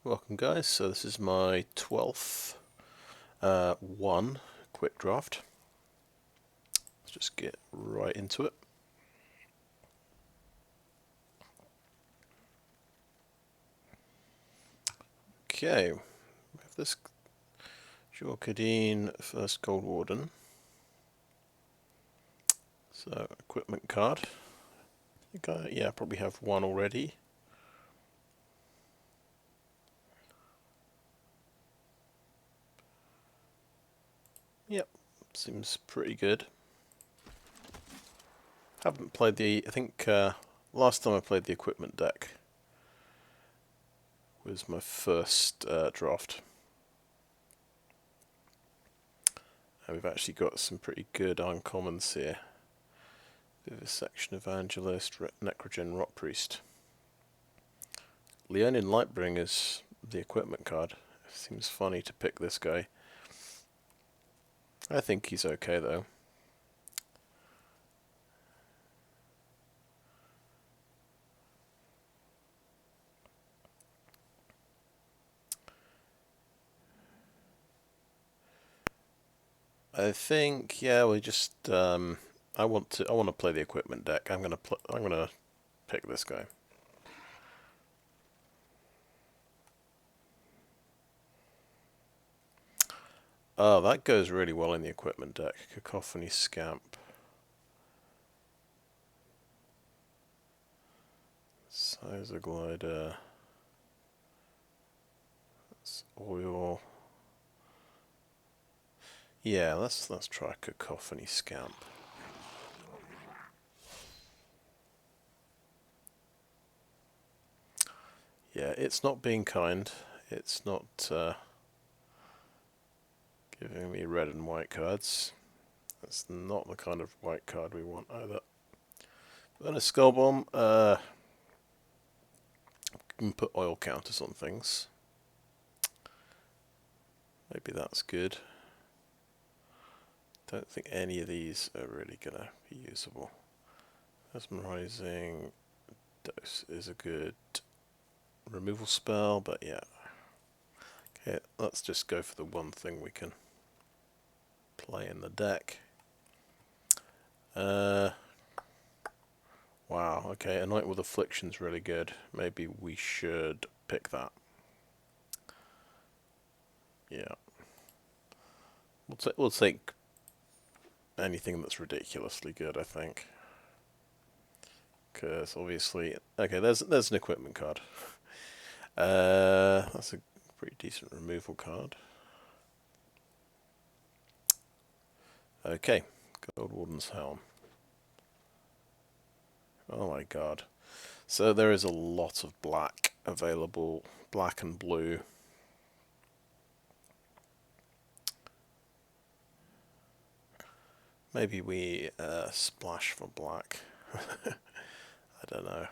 Welcome guys, so this is my 12th one quick draft. Let's just get right into it. Okay, we have this Sheoldred first Goldwarden. So, equipment card. I think I probably have one already. Yep, seems pretty good. Haven't played the, I think last time I played the equipment deck was my first draft. And we've actually got some pretty good uncommons here. Vivisection Evangelist, Necrogen Rot Priest. Leonin Lightbringer is the equipment card. It seems funny to pick this guy. I think he's okay though. I think we just I want to play the equipment deck. I'm gonna pick this guy. Oh, that goes really well in the equipment deck. Cacophony Scamp. Incisor Glider. That's oil. Yeah, let's try Cacophony Scamp. Yeah, it's not being kind. It's not giving me red and white cards. That's not the kind of white card we want either. Then a Skullbomb, can put oil counters on things. Maybe that's good. Don't think any of these are really gonna be usable. Mesmerizing Dose is a good removal spell, but yeah. Okay, let's just go for the one thing we can play in the deck. Wow, okay, Anoint with Affliction's really good. Maybe we should pick that. Yeah. We'll take anything that's ridiculously good, I think. Because obviously, okay, there's an equipment card. That's a pretty decent removal card. Okay, Goldwarden's Helm. Oh my god. So there is a lot of black available, black and blue. Maybe we splash for black. I don't know.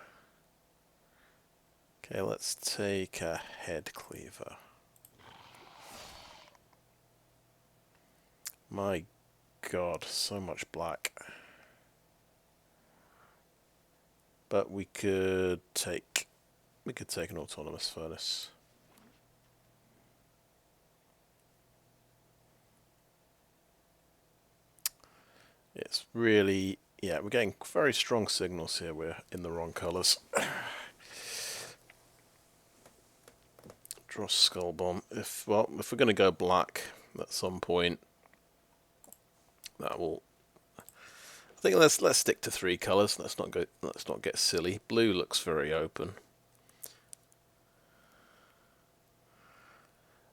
Okay, let's take a Headcleaver. My god, so much black. But we could take an Autonomous Furnace. It's really, yeah, we're getting very strong signals here. We're in the wrong colours. Dross Skullbomb. If we're going to go black at some point, that will. I think let's stick to 3 colours. Let's not get silly. Blue looks very open.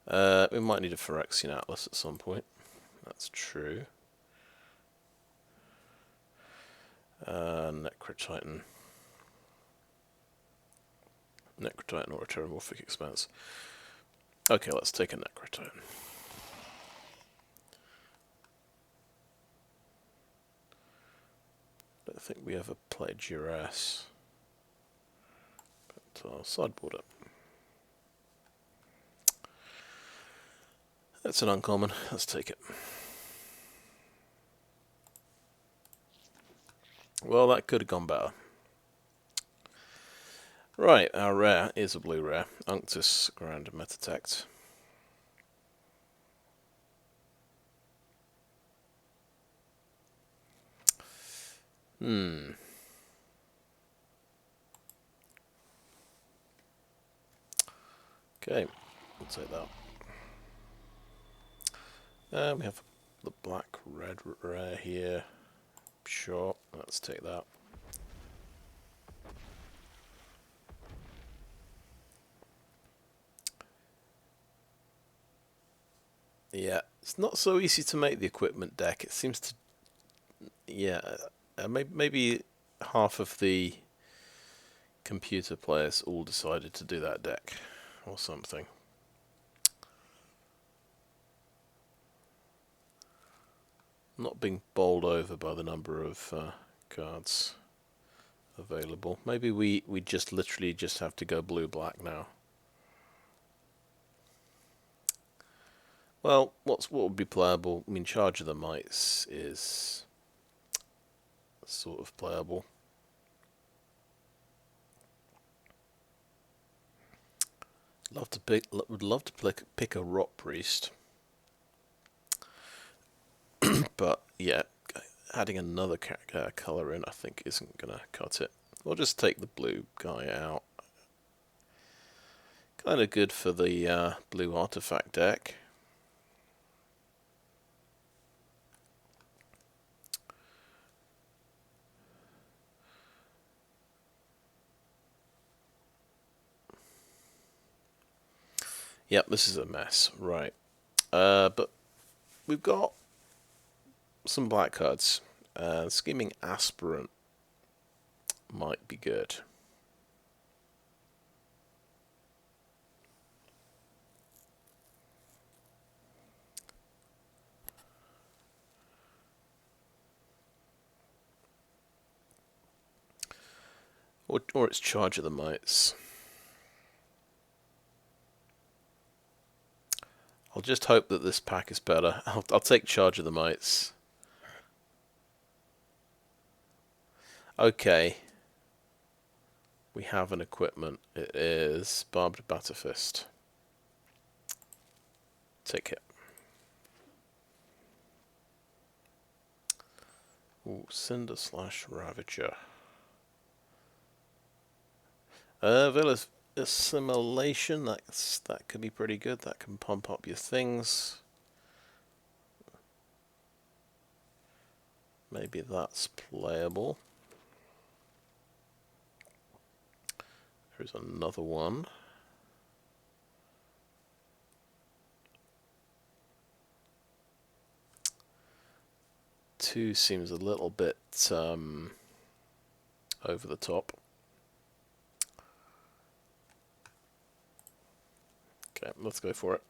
We might need a Phyrexian Atlas at some point. That's true. Necrotitan or a Terramorphic Expanse. Okay, let's take a Necrotitan. I don't think we ever played Duress. But I'll sideboard it. That's an uncommon. Let's take it. Well, that could have gone better. Right, our rare is a blue rare. Unctus Grand Metatect. Okay, we'll take that. We have the black-red rare here. Sure, let's take that. Yeah, it's not so easy to make the equipment deck. It seems to... Yeah, maybe half of the computer players all decided to do that deck or something. Not being bowled over by the number of cards available. Maybe we just literally just have to go blue-black now. Well, what would be playable? I mean, Charge of the Mites is sort of playable. Would love to pick a Rot Priest, but yeah, adding another colour in I think isn't gonna cut it. We'll just take the blue guy out. Kind of good for the blue artifact deck. Yep, this is a mess, right? But we've got some black cards. Scheming Aspirant might be good. Or it's Charge of the Mites. I'll just hope that this pack is better. I'll take Charge of the Mites. Okay. We have an equipment. It is Barbed Batterfist. Take it. Ooh, Cinder / Ravager. Veil of Assimilation, that could be pretty good. That can pump up your things. Maybe that's playable. There's another one. Two seems a little bit over the top. Okay, let's go for it.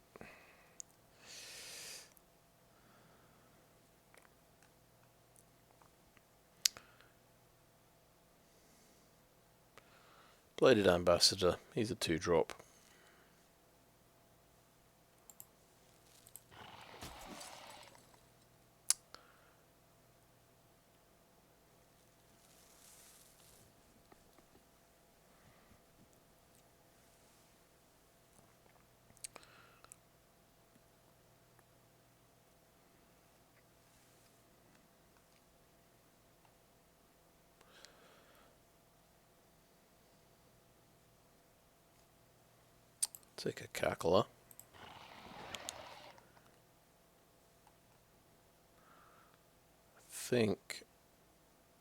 Bladed Ambassador, he's a 2-drop. Take a Cackler. I think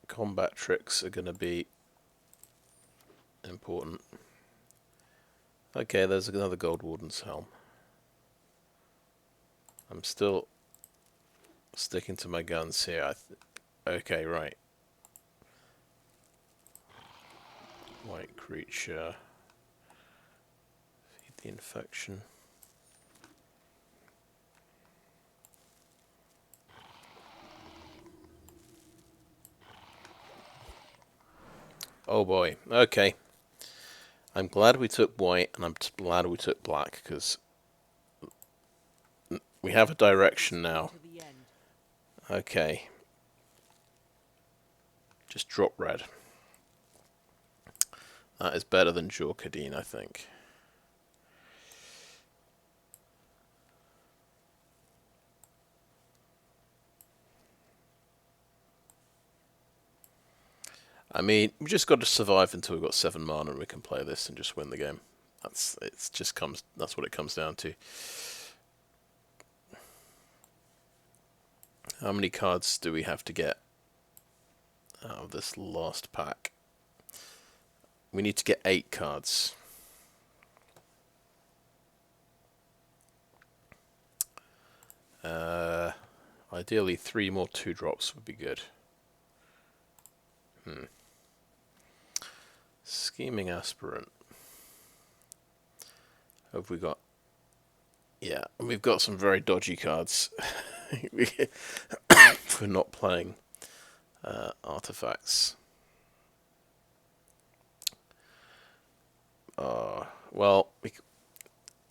combat tricks are going to be important. Okay, there's another Goldwarden's Helm. I'm still sticking to my guns here. Okay, right. White creature. Feed the infection. Oh boy. Okay. I'm glad we took white, and I'm glad we took black, because we have a direction now. Okay. Just drop red. That is better than Jorkadine, I think. I mean, we just got to survive until we've got 7 mana and we can play this and just win the game. That's what it comes down to. How many cards do we have to get out of this last pack? We need to get 8 cards. Ideally 3 more 2-drops would be good. Scheming Aspirant. Have we got... Yeah, we've got some very dodgy cards. We're not playing artifacts. Well,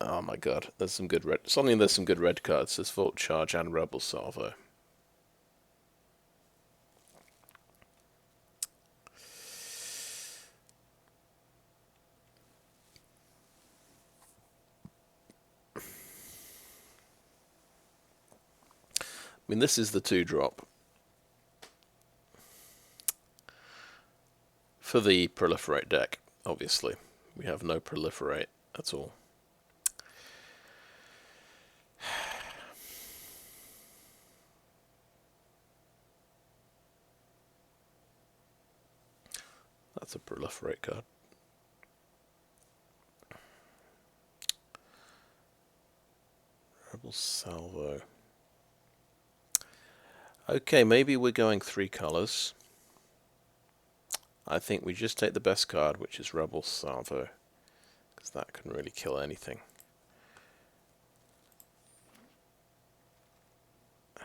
oh my god, there's some good red. Suddenly there's some good red cards. There's Volt Charge and Rebel Salvo. I mean, this is the 2-drop for the Proliferate deck, obviously. We have no Proliferate at all. That's a Proliferate card. Rebel Salvo. Okay, maybe we're going 3 colors. I think we just take the best card, which is Rebel Salvo, because that can really kill anything.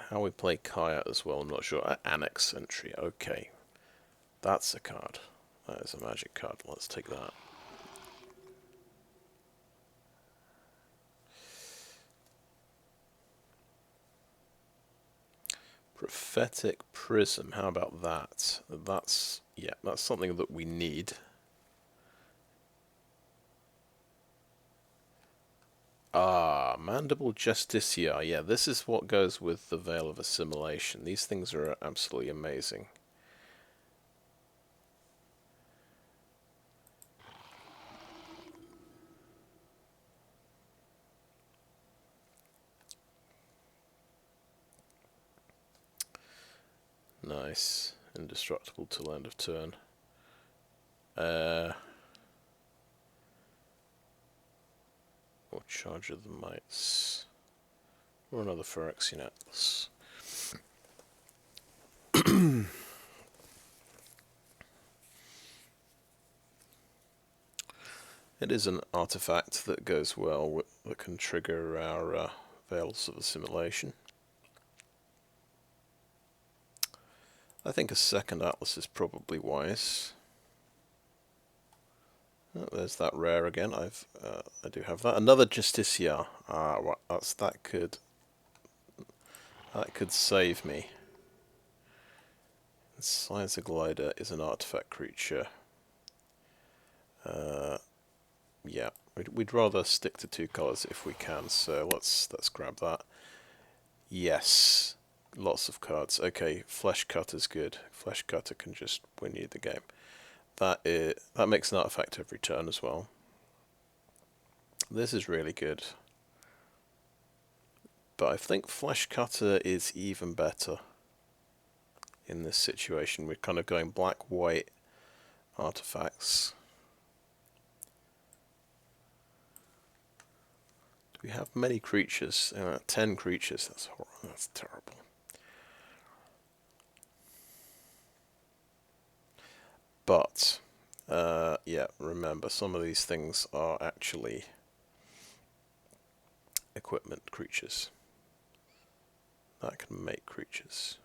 How we play Kaya as well, I'm not sure. Annex Sentry, okay. That's a card. That is a magic card. Let's take that. Prophetic Prism, how about that? That's something that we need. Mandible Justiciar. Yeah, this is what goes with the Veil of Assimilation. These things are absolutely amazing. Nice. Indestructible till end of turn. Or Charge of the Mites. Or another Phyrexian Atlas. It is an artifact that goes well with, that can trigger our Veils of Assimilation. I think a second Atlas is probably wise. Oh, there's that rare again. I do have that. Another Justiciar. That could save me. Incisor Glider is an artifact creature. Yeah, we'd rather stick to 2 colors if we can. So let's grab that. Yes. Lots of cards. Okay, Fleshcutter's good. Fleshcutter can just win you the game. That makes an artifact every turn as well. This is really good. But I think Fleshcutter is even better in this situation. We're kind of going black-white artifacts. Do we have many creatures? 10 creatures. That's horrible. That's terrible. But, yeah, remember, some of these things are actually equipment creatures that can make creatures.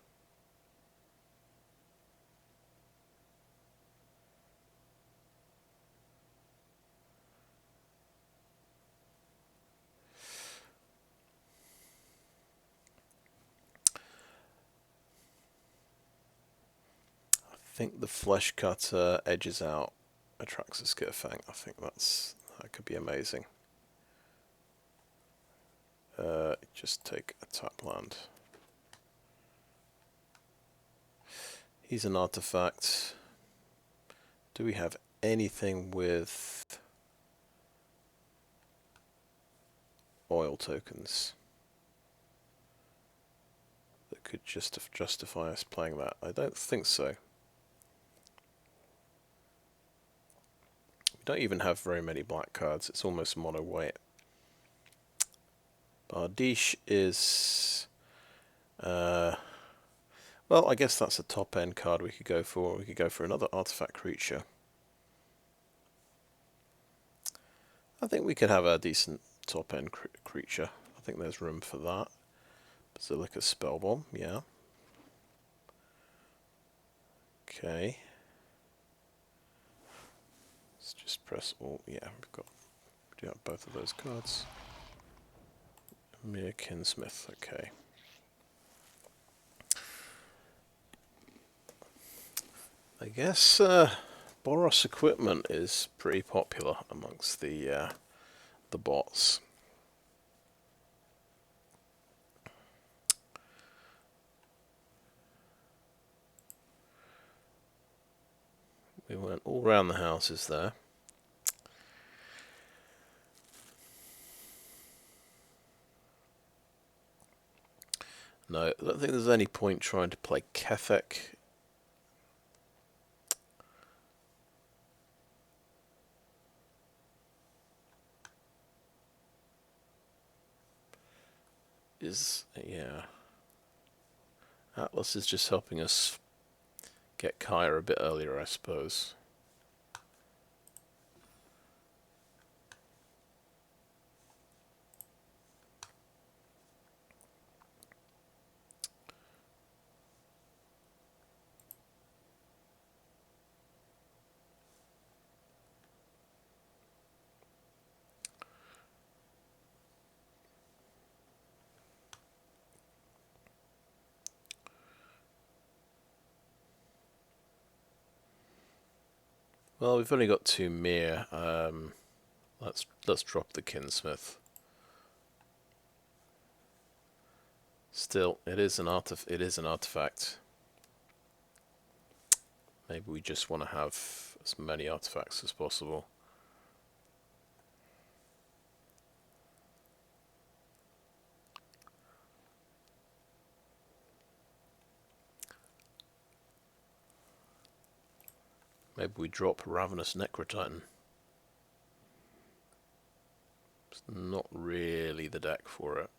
I think the Fleshcutter edges out Atrax's Skirfang. I think that could be amazing. Just take a tap land. He's an artifact. Do we have anything with oil tokens that could justify us playing that? I don't think so. We don't even have very many black cards. It's almost mono white. Bardiche is... well, I guess that's a top-end card we could go for. We could go for another artifact creature. I think we could have a decent top-end creature. I think there's room for that. Basilica Skullbomb, yeah. Okay. Let's just press Alt. Yeah, we do have both of those cards. Myr Kinsmith, okay. I guess Boros equipment is pretty popular amongst the bots. We went all around the houses there. No, I don't think there's any point trying to play Kethek. Yeah. Atlas is just helping us get Kaya a bit earlier, I suppose. Well, we've only got 2 Myr. Let's drop the Kinsmith. Still, it is an artifact. Maybe we just want to have as many artifacts as possible. Maybe we drop Ravenous Necrotitan. It's not really the deck for it.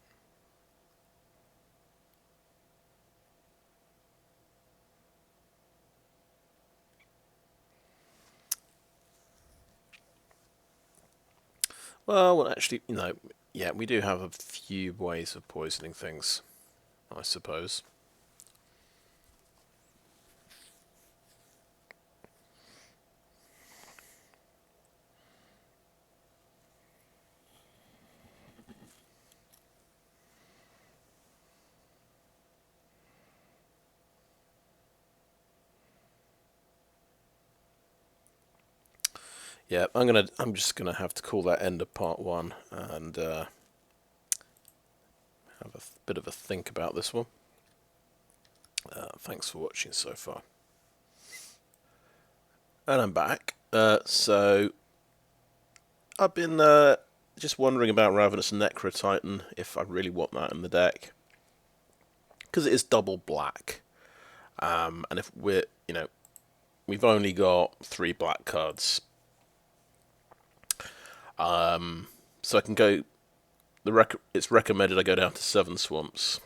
Well, actually, yeah, we do have a few ways of poisoning things, I suppose. Yeah, I'm just gonna have to call that end of part 1 and have a bit of a think about this one. Thanks for watching so far. And I'm back. So I've been just wondering about Ravenous Necrotitan, if I really want that in the deck, because it is double black, and if we've only got 3 black cards. So I can go. It's recommended I go down to 7 swamps.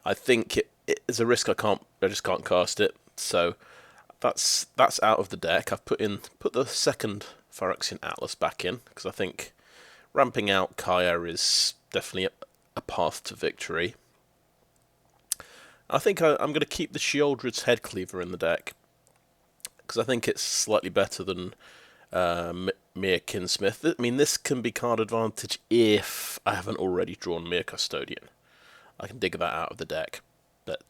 I think it is a risk. I just can't cast it. So that's out of the deck. I've put the second Phyrexian Atlas back in because I think ramping out Kaya is definitely a path to victory. I think I'm going to keep the Sheoldred's Headcleaver in the deck because I think it's slightly better than Myr Kinsmith. I mean, this can be card advantage if I haven't already drawn Myr Custodian. I can dig that out of the deck, but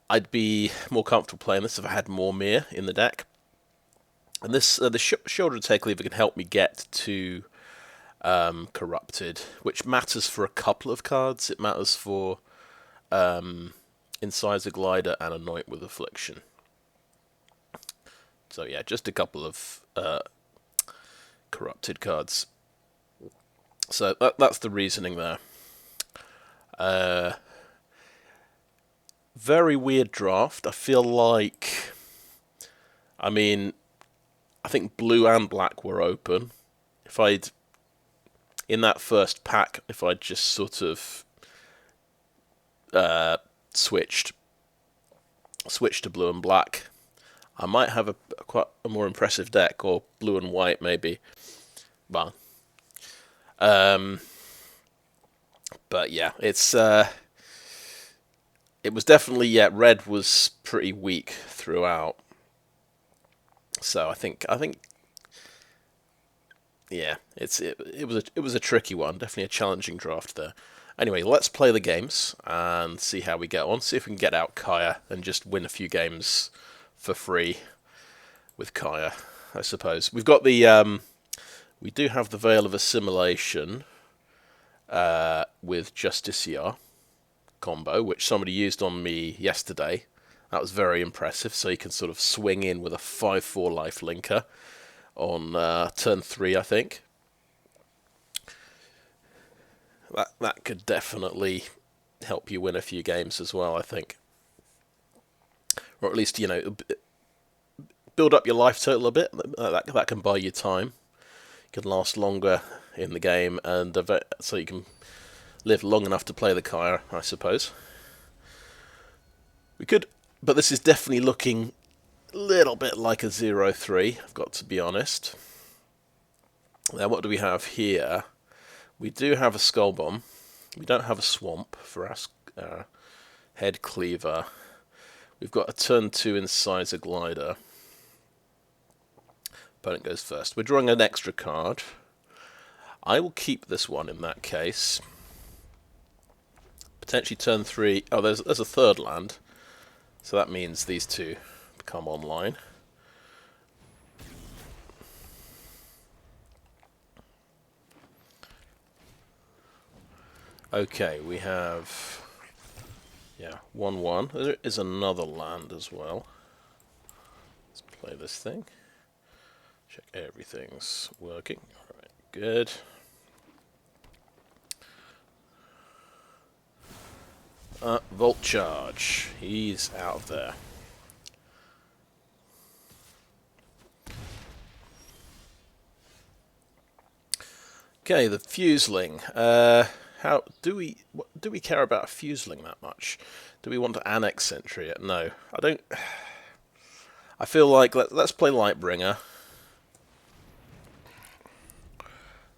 I'd be more comfortable playing this if I had more Myr in the deck. And this the Sheoldred's Headcleaver can help me get to Corrupted, which matters for a couple of cards. It matters for Incisor Glider and Anoint with Affliction. So yeah, just a couple of corrupted cards. So that's the reasoning there. Very weird draft. I feel like, I mean, I think blue and black were open. If I'd, in that first pack, if I'd just sort of switched to blue and black, I might have quite a more impressive deck, or blue and white maybe. But yeah, it was definitely, red was pretty weak throughout. So I think yeah, it was a tricky one, definitely a challenging draft there. Anyway, let's play the games and see how we get on. See if we can get out Kaya and just win a few games for free with Kaya, I suppose. We've got the we do have the Veil of Assimilation with Justiciar combo, which somebody used on me yesterday. That was very impressive. So you can sort of swing in with a 5/4 life linker on turn 3, I think. That could definitely help you win a few games as well, I think. Or at least, build up your life total a bit. That can buy you time. You can last longer in the game, and so you can live long enough to play the Kaya, I suppose. We could, but this is definitely looking a little bit like a 0-3, I've got to be honest. Now, what do we have here? We do have a Skullbomb. We don't have a Swamp for our Headcleaver. We've got a turn 2 Incisor Glider. Opponent goes first. We're drawing an extra card. I will keep this one in that case. Potentially turn 3. Oh, there's a third land. So that means these two become online. Okay, we have 1/1. There is another land as well. Let's play this thing. Check everything's working. Alright, good. Volt Charge. He's out of there. Okay, the Fuseling. How do we care about a Fuseling that much? Do we want to Annex Sentry it? No, I don't. I feel like let's play Lightbringer.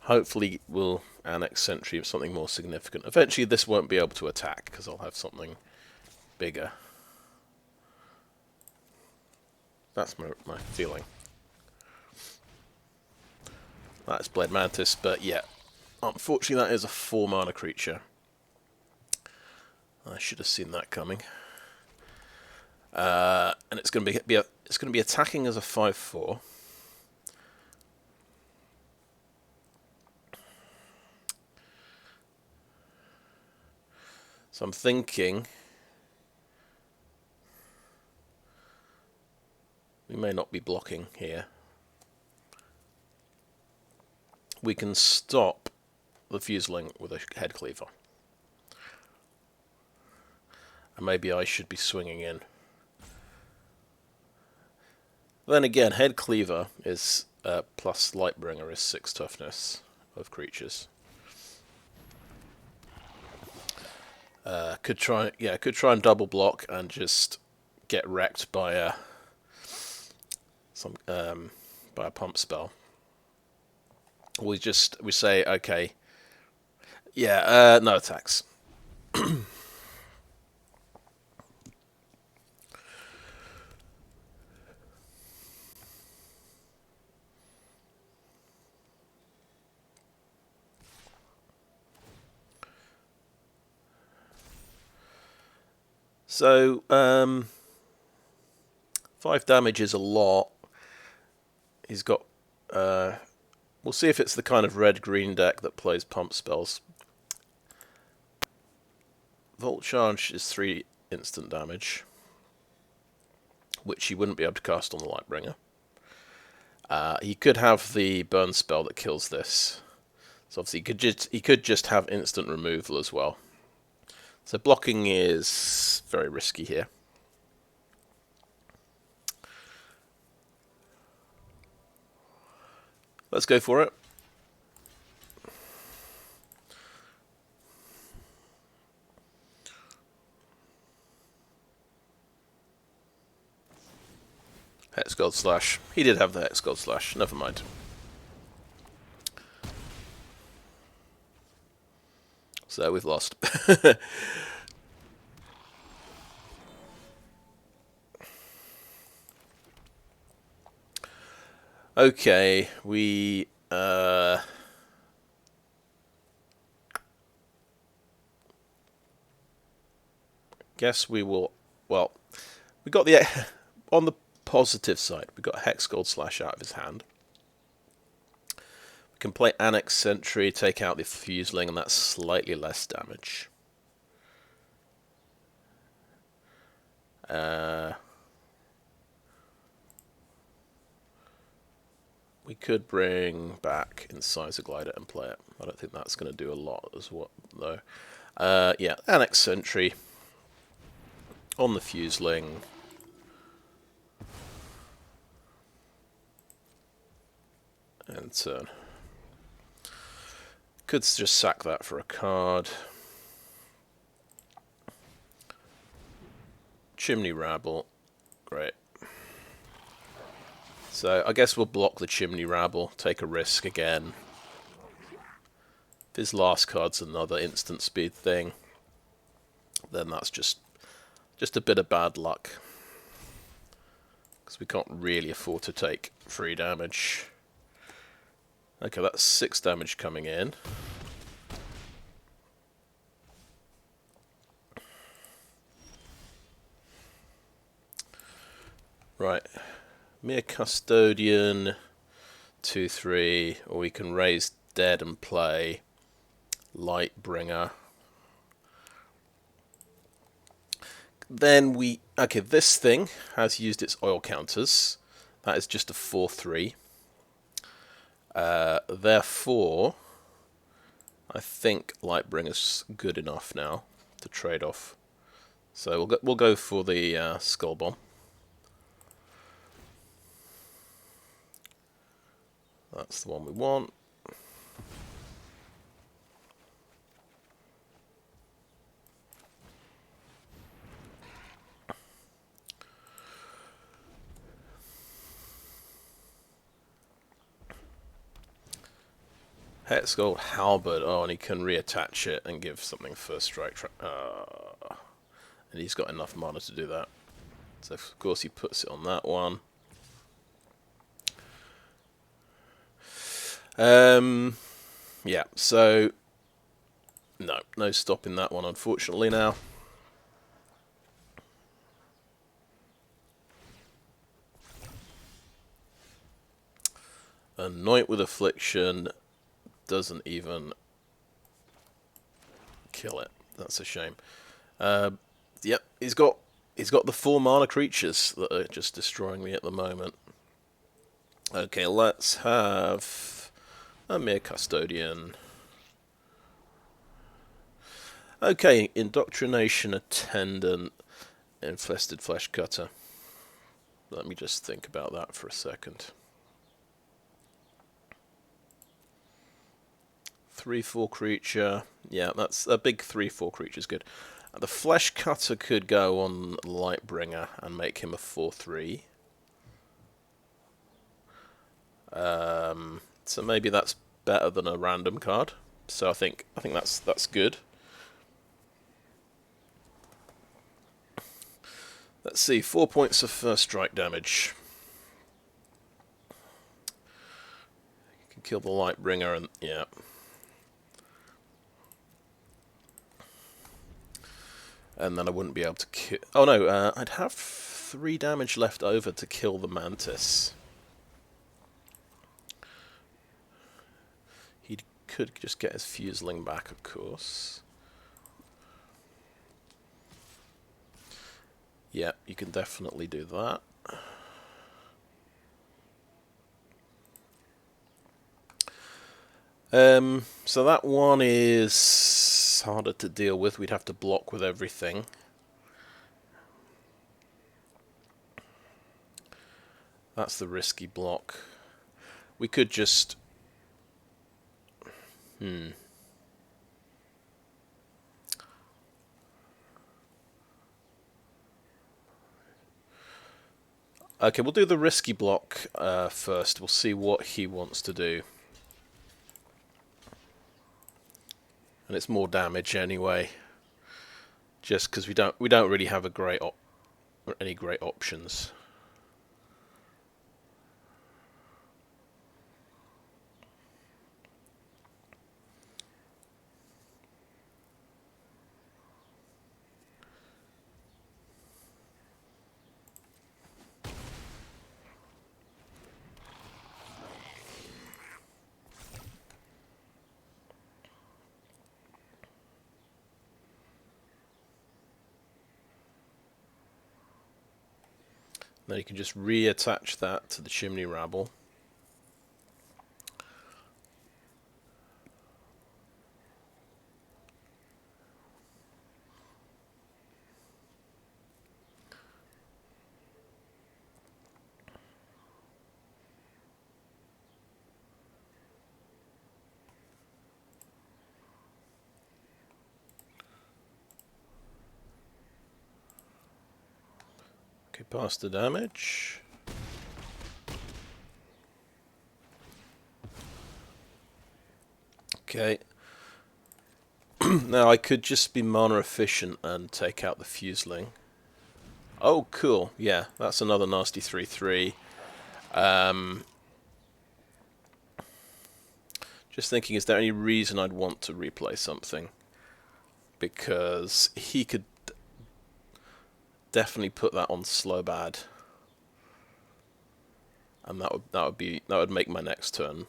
Hopefully we'll Annex Sentry of something more significant. Eventually this won't be able to attack because I'll have something bigger. That's my feeling. That's Blade Mantis, but yeah. Unfortunately that is a 4-mana creature. I should have seen that coming. And it's going to be attacking as a 5/4. So I'm thinking we may not be blocking here. We can stop the Fuseling with a Headcleaver. And maybe I should be swinging in. Then again, Headcleaver is plus Lightbringer is 6 toughness of creatures. Could try and double block and just get wrecked by a pump spell. We say okay, no attacks. So 5 damage is a lot. He's got we'll see if it's the kind of red-green deck that plays pump spells. Volt Charge is 3 instant damage, which you wouldn't be able to cast on the Lightbringer. He could have the burn spell that kills this. So obviously he could just have instant removal as well. So blocking is very risky here. Let's go for it. Hex Gold Slash. He did have the Hex Gold Slash. Never mind. So we've lost. Okay, we guess we will. Well, we got the on the positive side. We got Hex Gold Slash out of his hand. We can play Annex Sentry, take out the Fuseling, and that's slightly less damage. We could bring back Incisor Glider and play it. I don't think that's going to do a lot as well, though. Yeah, Annex Sentry on the Fuseling. And turn. Could just sack that for a card. Chimney Rabble. Great. So I guess we'll block the Chimney Rabble, take a risk again. If his last card's another instant speed thing, then that's just a bit of bad luck. Because we can't really afford to take 3 damage. Okay, that's 6 damage coming in. Right. Myr Custodian, 2/3, or we can raise dead and play Lightbringer. Then okay, this thing has used its oil counters. That is just a 4/3. Therefore, I think Lightbringer's good enough now to trade off. So we'll go for the Skullbomb. That's the one we want. Hex Gold Halberd. Oh, and he can reattach it and give something first strike. And he's got enough mana to do that. So of course he puts it on that one. Yeah, so no stopping that one, unfortunately, now. Anoint with Affliction doesn't even kill it. That's a shame. Yep, he's got the 4 mana creatures that are just destroying me at the moment. Okay, let's have a Myr Custodian. Okay, Indoctrination Attendant, Infested Fleshcutter. Let me just think about that for a second. 3/4 creature. Yeah, that's a big 3/4 creature is good. The Fleshcutter could go on Lightbringer and make him a 4/3. So maybe that's better than a random card. So I think that's good. Let's see, 4 points of first strike damage. You can kill the Lightbringer and yeah. And then I wouldn't be able to kill. Oh no, I'd have 3 damage left over to kill the Mantis. He could just get his Fuseling back, of course. Yeah, you can definitely do that. So that one is harder to deal with. We'd have to block with everything. That's the risky block. We could just... Okay, we'll do the risky block first. We'll see what he wants to do. And it's more damage anyway. Just because we don't really have any great options. Then you can just reattach that to the Chimney Rabble. Okay, past the damage. Okay. Now I could just be mana efficient and take out the Fuseling. Oh, cool. Yeah, that's another nasty 3/3. Just thinking, is there any reason I'd want to replay something? Because he could definitely put that on slow bad, and that would make my next turn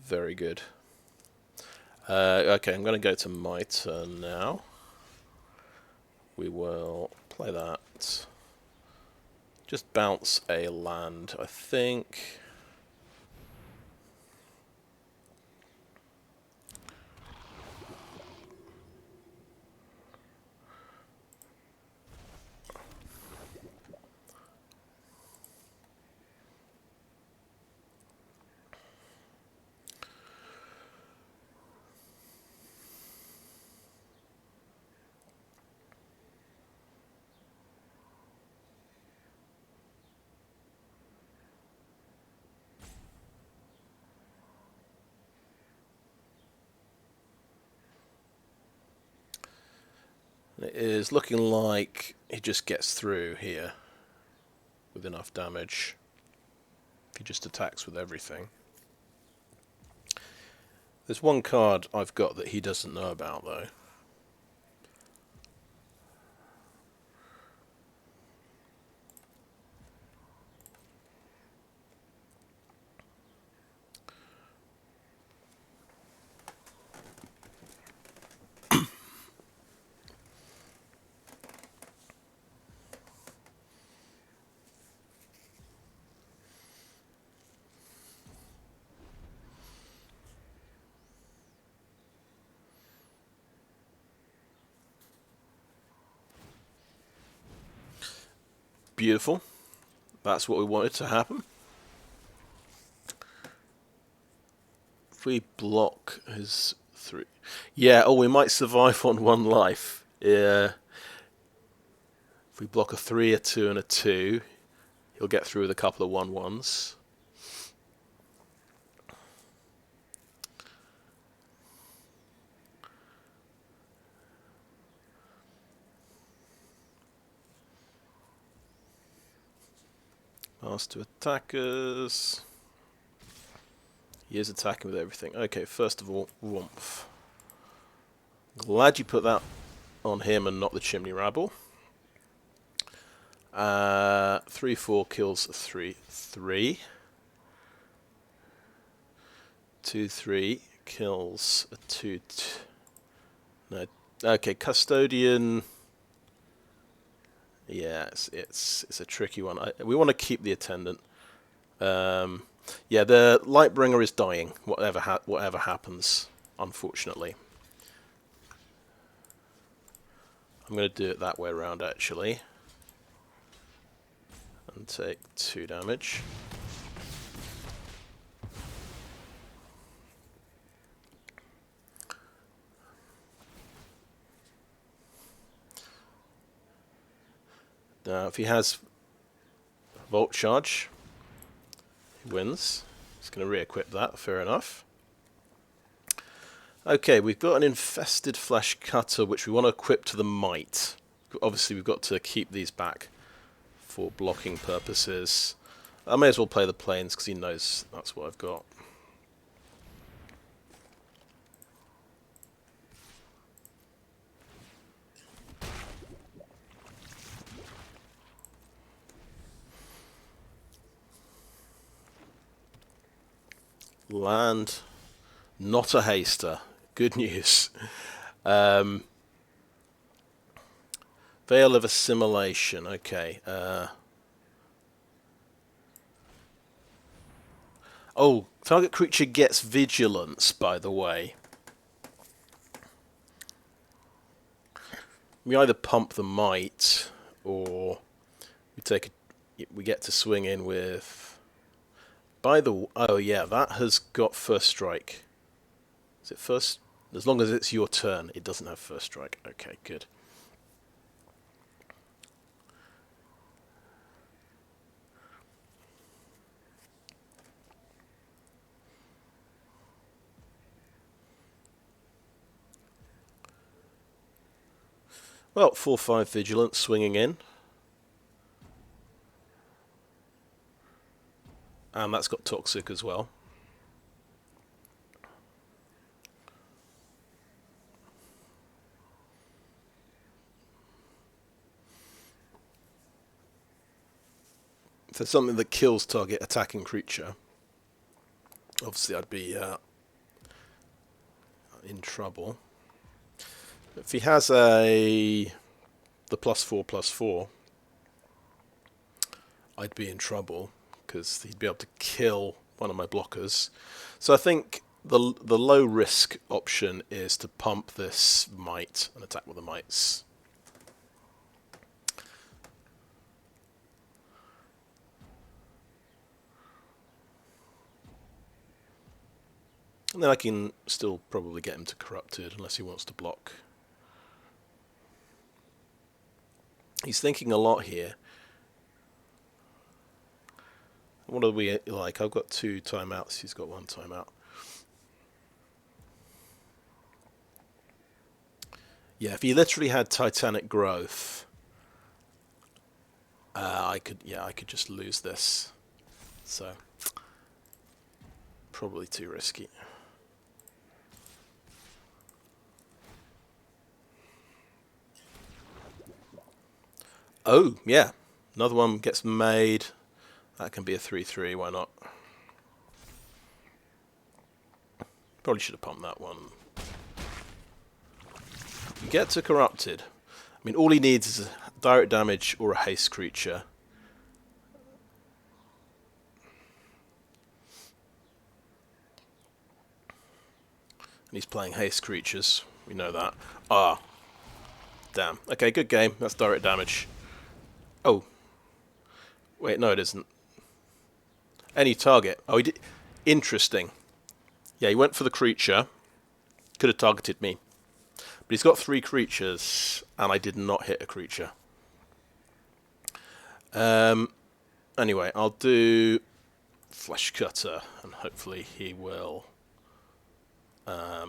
very good. Okay, I'm going to go to my turn now. We will play that. Just bounce a land, I think. It is looking like he just gets through here with enough damage. If he just attacks with everything. There's one card I've got that he doesn't know about, though. Beautiful. That's what we wanted to happen. If we block his 3... Yeah, oh, we might survive on 1 life. Yeah. If we block a 3, a 2, and a 2, he'll get through with a couple of 1/1s. Pass to attackers. He is attacking with everything. Okay, first of all, Woomph. Glad you put that on him and not the Chimney Rabble. 3/4 kills a 3/3. 2/3 kills a 2. No. Okay, Custodian. Yeah, it's a tricky one. We want to keep the Attendant. Yeah, the Lightbringer is dying, whatever happens, unfortunately. I'm going to do it that way around, actually. And take 2 damage. Now, if he has Volt Charge, he wins. He's going to re-equip that, fair enough. Okay, we've got an Infested Fleshcutter, which we want to equip to the Might. Obviously, we've got to keep these back for blocking purposes. I may as well play the Plains, because he knows that's what I've got. Land, not a haster. Good news. Veil of Assimilation. Okay. Oh, target creature gets vigilance, by the way. We either pump the Might, or we get to swing in with. Oh yeah, that has got first strike. Is it first? As long as it's your turn, it doesn't have first strike. Okay, good. Well, 4/5 vigilance swinging in. And that's got toxic as well. If there's something that kills target attacking creature, obviously I'd be in trouble. If he has the +4/+4, I'd be in trouble, because he'd be able to kill one of my blockers. So I think the low risk option is to pump this Might and attack with the Mights. And then I can still probably get him to Corrupted, unless he wants to block. He's thinking a lot here. What are we like? I've got 2 timeouts, he's got 1 timeout. Yeah, if he literally had Titanic Growth, I could just lose this. So, probably too risky. Oh, yeah. Another one gets made. That can be a 3/3, why not? Probably should have pumped that one. You get to Corrupted. I mean, all he needs is a direct damage or a haste creature. And he's playing haste creatures. We know that. Ah. Damn. Okay, good game. That's direct damage. Oh. Wait, no it isn't. Any target. Oh, he did. Interesting. Yeah, he went for the creature. Could have targeted me. But he's got 3 creatures, and I did not hit a creature. Anyway, I'll do Fleshcutter, and hopefully he will. I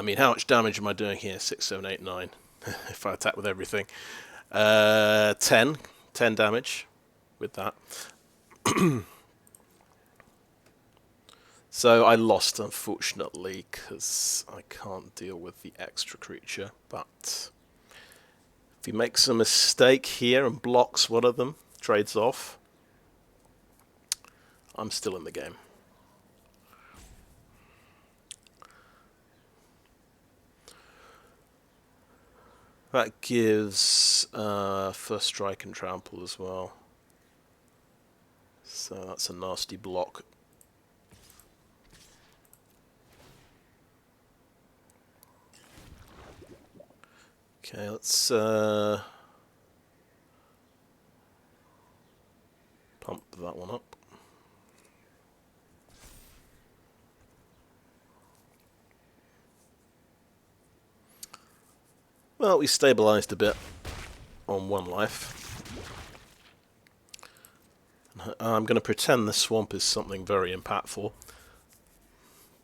mean, how much damage am I doing here? 6, 7, 8, 9. If I attack with everything. 10 damage with that. So I lost, unfortunately, because I can't deal with the extra creature. But if he makes a mistake here and blocks one of them, trades off, I'm still in the game. That gives first strike and trample as well. So that's a nasty block. Okay, let's pump that one up. Well, we stabilised a bit on 1 life. I'm going to pretend the swamp is something very impactful,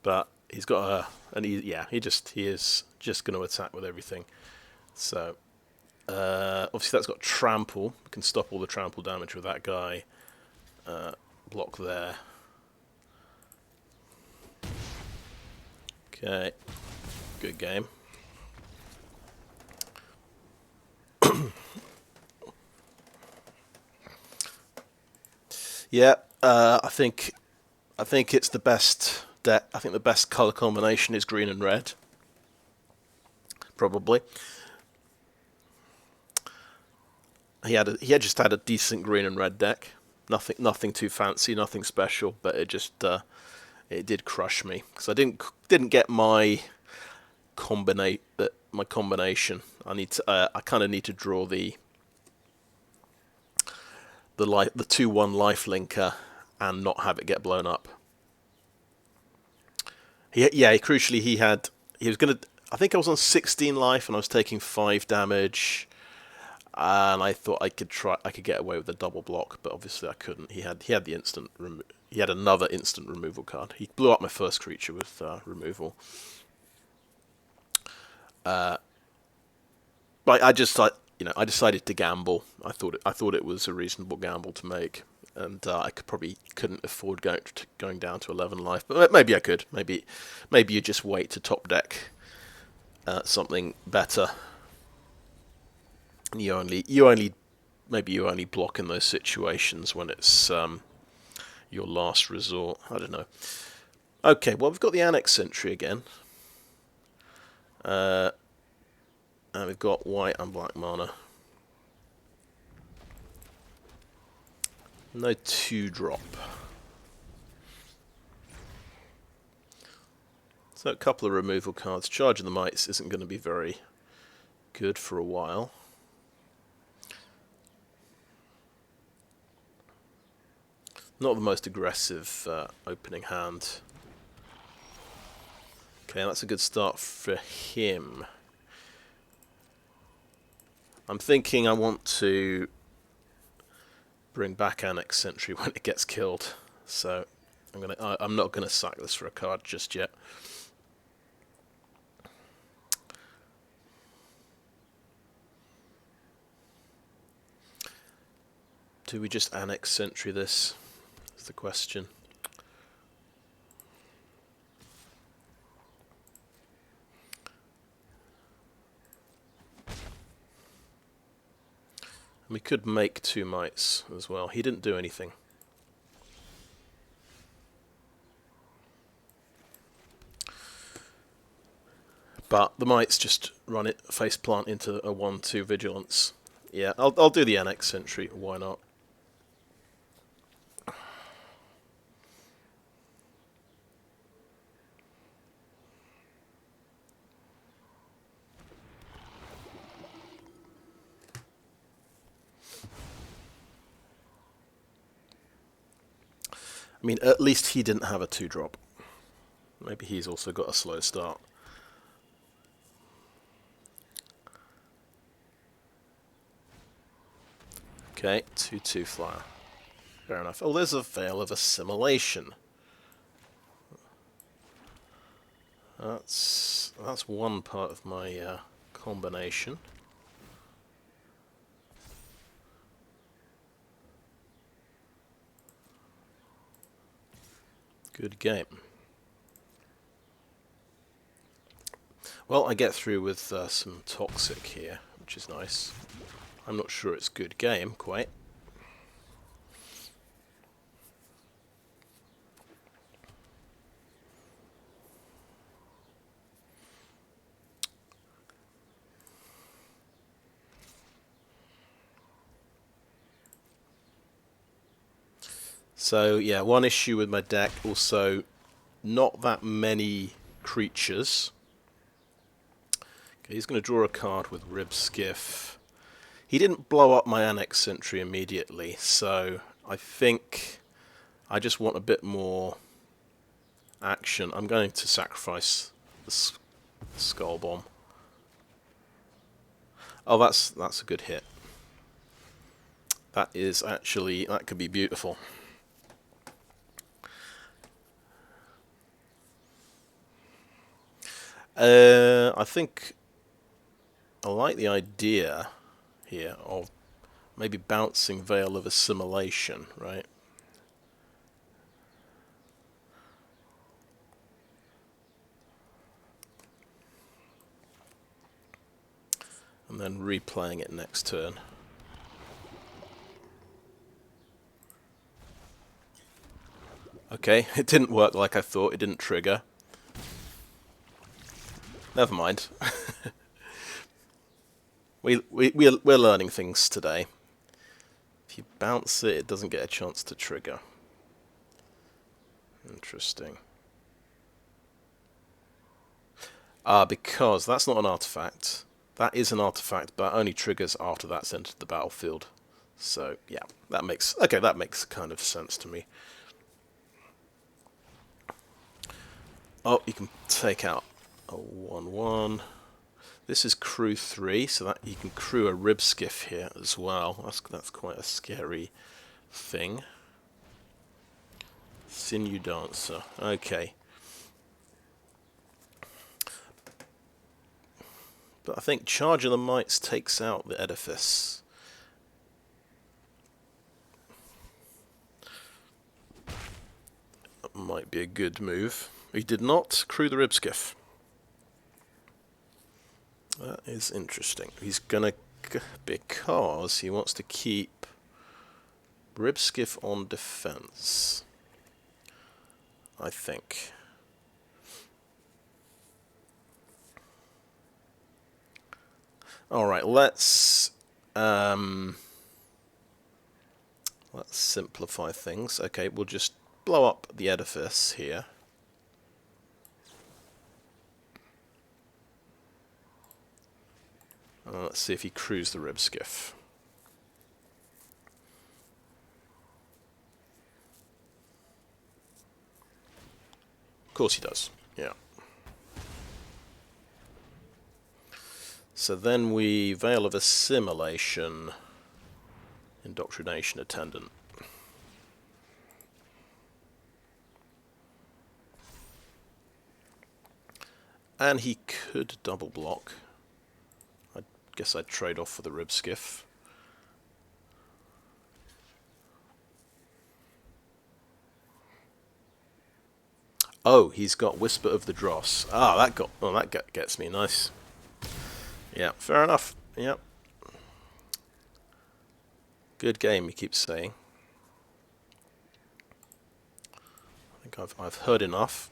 but he's got a, and he is just going to attack with everything. So obviously that's got trample. We can stop all the trample damage with that guy. Block there. Okay, good game. Yeah, I think it's the best deck. I think the best color combination is green and red. Probably. He just had a decent green and red deck. Nothing too fancy, nothing special, but it just it did crush me because I didn't get my combination. I kind of need to draw the 2/1 life linker and not have it get blown up. Crucially he was gonna. I think I was on 16 life and I was taking 5 damage, and I thought I could get away with a double block, but obviously I couldn't. He had the instant he had another instant removal card. He blew up my first creature with removal. But I decided to gamble. I thought it was a reasonable gamble to make, and I couldn't afford going down to 11 life. But maybe I could. Maybe you just wait to top deck something better. You only block in those situations when it's your last resort. I don't know. Okay, well we've got the Annex Sentry again. And we've got white and black mana. No 2-drop. So a couple of removal cards. Charge of the Mites isn't going to be very good for a while. Not the most aggressive opening hand. Okay, that's a good start for him. I'm thinking I want to bring back Annex Sentry when it gets killed, so I'm not gonna sack this for a card just yet. Do we just Annex Sentry this? Is the question. We could make 2 mites as well. He didn't do anything. But the mites just run it face plant into a 1/2 vigilance. Yeah, I'll do the Annex Sentry. Why not? I mean, at least he didn't have a 2-drop. Maybe he's also got a slow start. Okay, 2/2 flyer. Fair enough. Oh, there's a Veil of Assimilation. That's one part of my combination. Good game. Well, I get through with some Toxic here, which is nice. I'm not sure it's good game, quite. So yeah, one issue with my deck, also not that many creatures. Okay, he's going to draw a card with Rib Skiff. He didn't blow up my Annex Sentry immediately, so I think I just want a bit more action. I'm going to sacrifice the Skullbomb. Oh, that's a good hit. That is actually, that could be beautiful. I think I like the idea here of maybe bouncing Veil of Assimilation, right? And then replaying it next turn. Okay, it didn't work like I thought, it didn't trigger. Never mind. We're learning things today. If you bounce it, it doesn't get a chance to trigger. Interesting. Because that's not an artifact. That is an artifact, but only triggers after that's entered the battlefield. So yeah, that makes kind of sense to me. Oh, you can take out a 1/1. This is crew 3, so that you can crew a Rib Skiff here as well. That's quite a scary thing. Sinew Dancer. Okay. But I think Charge of the Mites takes out the Edifice. That might be a good move. He did not crew the Rib Skiff. That is interesting. He's gonna, because he wants to keep Rib Skiff on defense, I think. All right, let's simplify things. Okay, we'll just blow up the Edifice here. Let's see if he crews the Rib Skiff. Of course he does, yeah. So then we Veil of Assimilation, Indoctrination Attendant. And he could double block. I guess I'd trade off for the Rib Skiff. Oh, he's got Whisper of the Dross. Ah, that gets me. Nice. Yeah, fair enough. Yep. Good game, he keeps saying. I think I've heard enough.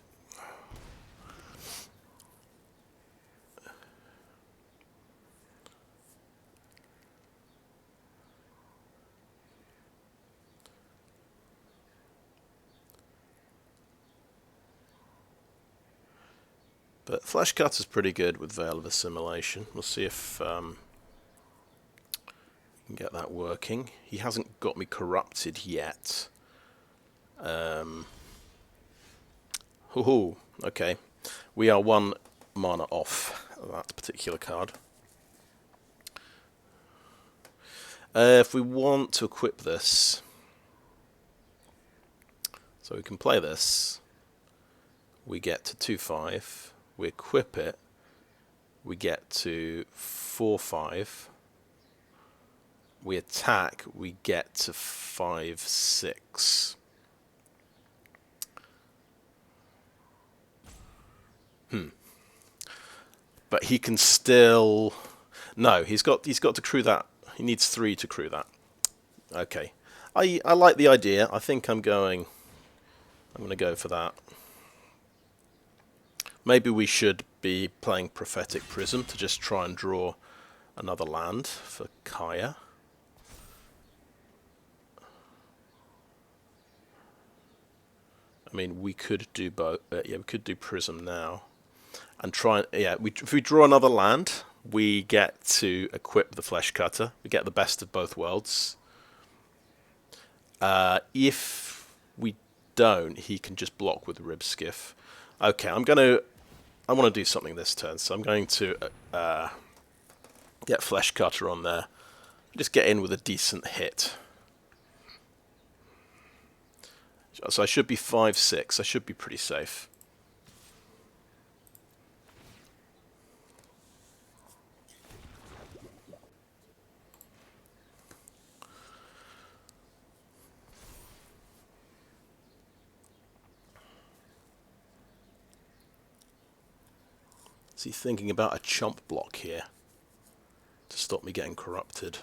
But Fleshcutter's pretty good with Veil of Assimilation. We'll see if we can get that working. He hasn't got me corrupted yet. Okay. We are 1 mana off that particular card. If we want to equip this, so we can play this, we get to 2/5. We equip it, we get to 4/5. We attack, we get to 5/6. But he can still... No, he's got to crew that. He needs 3 to crew that. Okay. I like the idea. I think I'm going to go for that. Maybe we should be playing Prophetic Prism to just try and draw another land for Kaya. I mean, we could do both. Yeah, we could do Prism now, and try. Yeah, if we draw another land, we get to equip the Fleshcutter. We get the best of both worlds. If we don't, he can just block with Rib Skiff. Okay, I want to do something this turn, so I'm going to get Fleshcutter on there. Just get in with a decent hit. So I should be 5/6. I should be pretty safe. Is he thinking about a chump block here to stop me getting corrupted?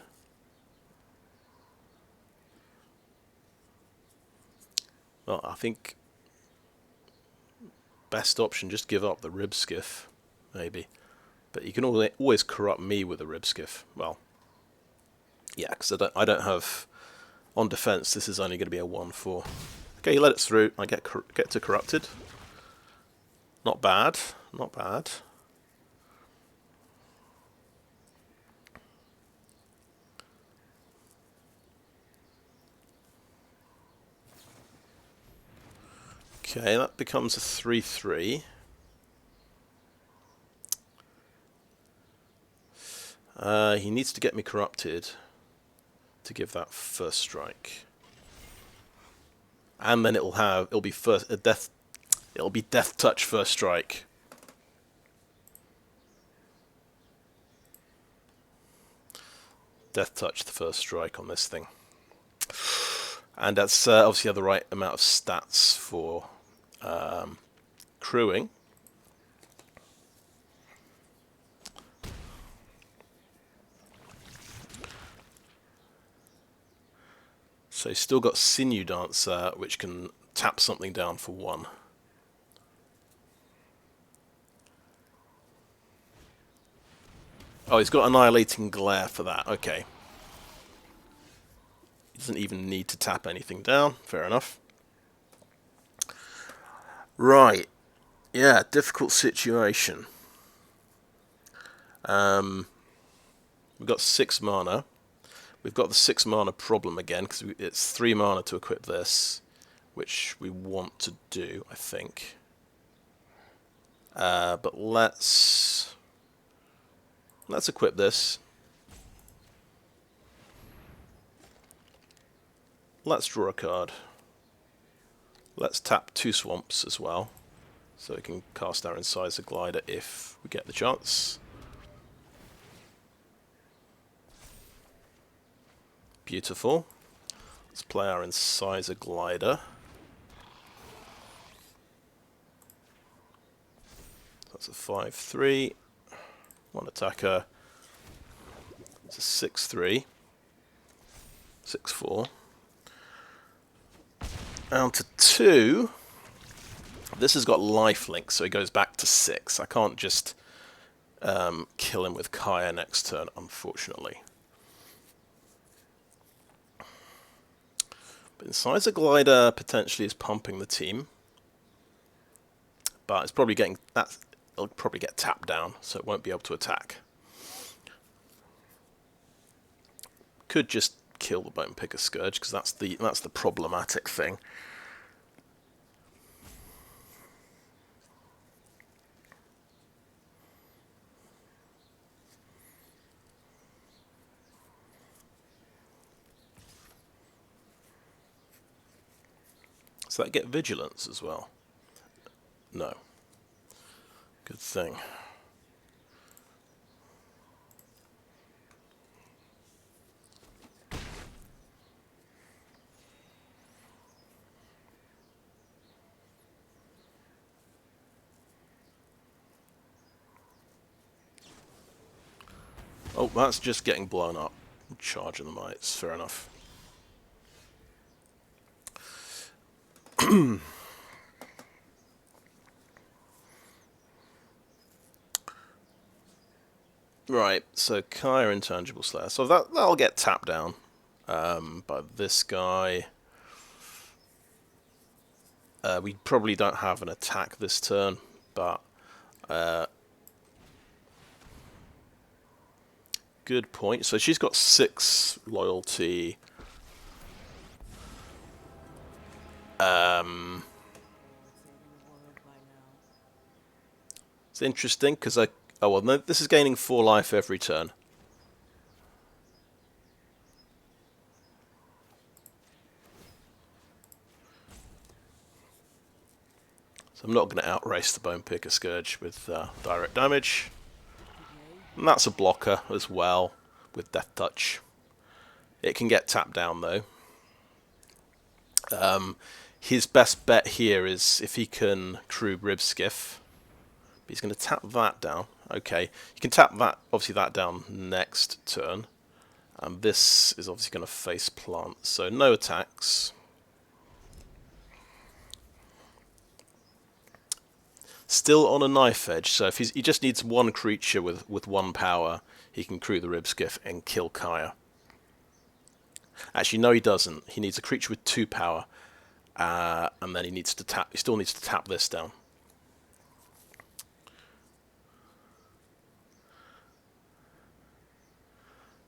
Well, I think best option, just give up the Rib Skiff, maybe. But you can always corrupt me with a Rib Skiff. Well, yeah, because I don't have on defense. This is only going to be a 1/4. Okay, you let it through. I get to corrupted. Not bad. Not bad. Okay, that becomes a 3/3. He needs to get me corrupted to give that first strike, and then it'll be death touch first strike. Death touch the first strike on this thing, and that's obviously have the right amount of stats for crewing. So he's still got Sinew Dancer, which can tap something down for 1. Oh, he's got Annihilating Glare for that. Okay. He doesn't even need to tap anything down. Fair enough. Right. Yeah, difficult situation. We've got 6 mana. We've got the 6 mana problem again, because it's 3 mana to equip this, which we want to do, I think. But let's equip this. Let's draw a card. Let's tap 2 swamps as well, so we can cast our Incisor Glider if we get the chance. Beautiful. Let's play our Incisor Glider. That's a 5/3. 1 attacker. It's a 6/3. 6/4. Down to 2. This has got lifelink, so he goes back to 6. I can't just kill him with Kaya next turn, unfortunately. But Incisor Glider potentially is pumping the team, but it's probably getting that. It'll probably get tapped down, so it won't be able to attack. Could just kill the Bone Picker Scourge, because that's the problematic thing. Does that get Vigilance as well? No. Good thing. Oh, that's just getting blown up. Charging the mites, fair enough. Right, so Kaya Intangible Slayer. So that'll get tapped down by this guy. We probably don't have an attack this turn, but good point. So she's got 6 loyalty. It's interesting because oh well, no, this is gaining 4 life every turn. So I'm not going to outrace the Bone Picker Scourge with direct damage. And that's a blocker as well with Death Touch. It can get tapped down though. His best bet here is if he can Crew Ribskiff. He's going to tap that down. Okay, you can tap that, obviously that down next turn. And this is obviously going to face plant, so no attacks. Still on a knife edge, so if he just needs one creature with 1 power, he can Crew the Ribskiff and kill Kaya. Actually, no, he doesn't. He needs a creature with 2 power, and then he needs to tap. He still needs to tap this down.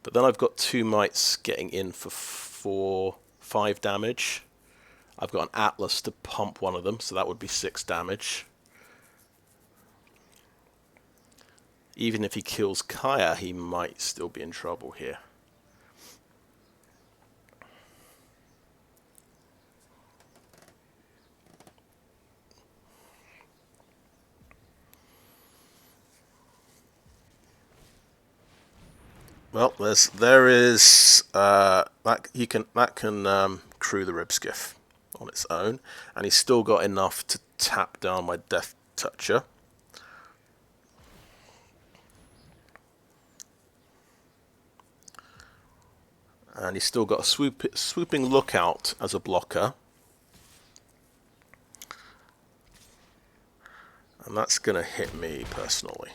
But then I've got 2 mites getting in for 5 damage. I've got an Atlas to pump one of them, so that would be 6 damage. Even if he kills Kaya, he might still be in trouble here. Well, there is that can Crew the Ribskiff on its own, and he's still got enough to tap down my Death Toucher. And he's still got a swooping Lookout as a blocker. And that's going to hit me personally.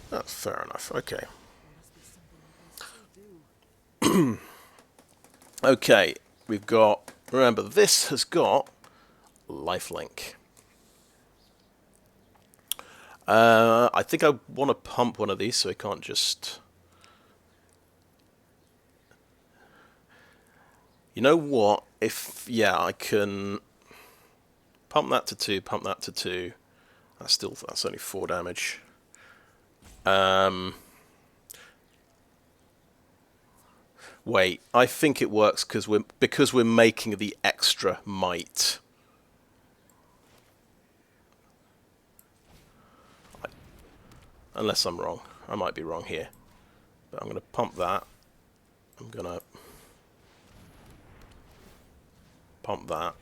That's fair enough. Okay. Okay, we've got... Remember, this has got lifelink. I think I want to pump one of these so I can't just... You know what? Yeah, I can pump that to 2, pump that to 2. That's only 4 damage. Wait, I think it works because we're making the extra might. Unless I'm wrong. I might be wrong here. But I'm going to pump that. I'm going to pump that.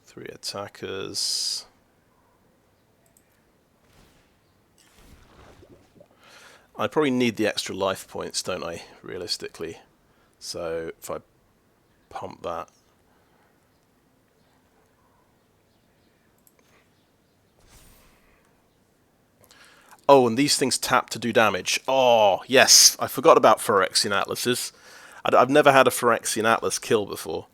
Three attackers. I probably need the extra life points, don't I, realistically? So if I pump that. Oh, and these things tap to do damage. Oh, yes, I forgot about Phyrexian Atlases. I've never had a Phyrexian Atlas kill before.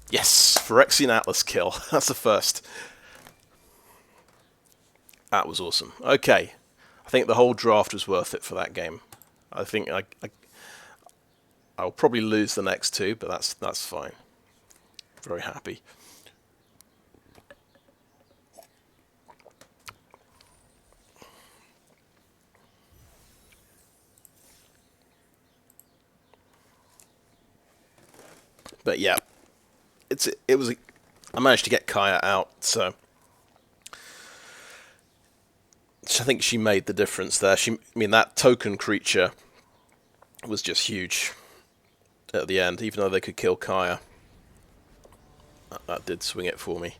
Yes, Phyrexian Atlas kill. That's the first. That was awesome. Okay, I think the whole draft was worth it for that game. I think I'll probably lose the next 2, but that's fine. Very happy. But yeah, I managed to get Kaya out, so I think she made the difference there. I mean, that token creature was just huge at the end, even though they could kill Kaya. That did swing it for me.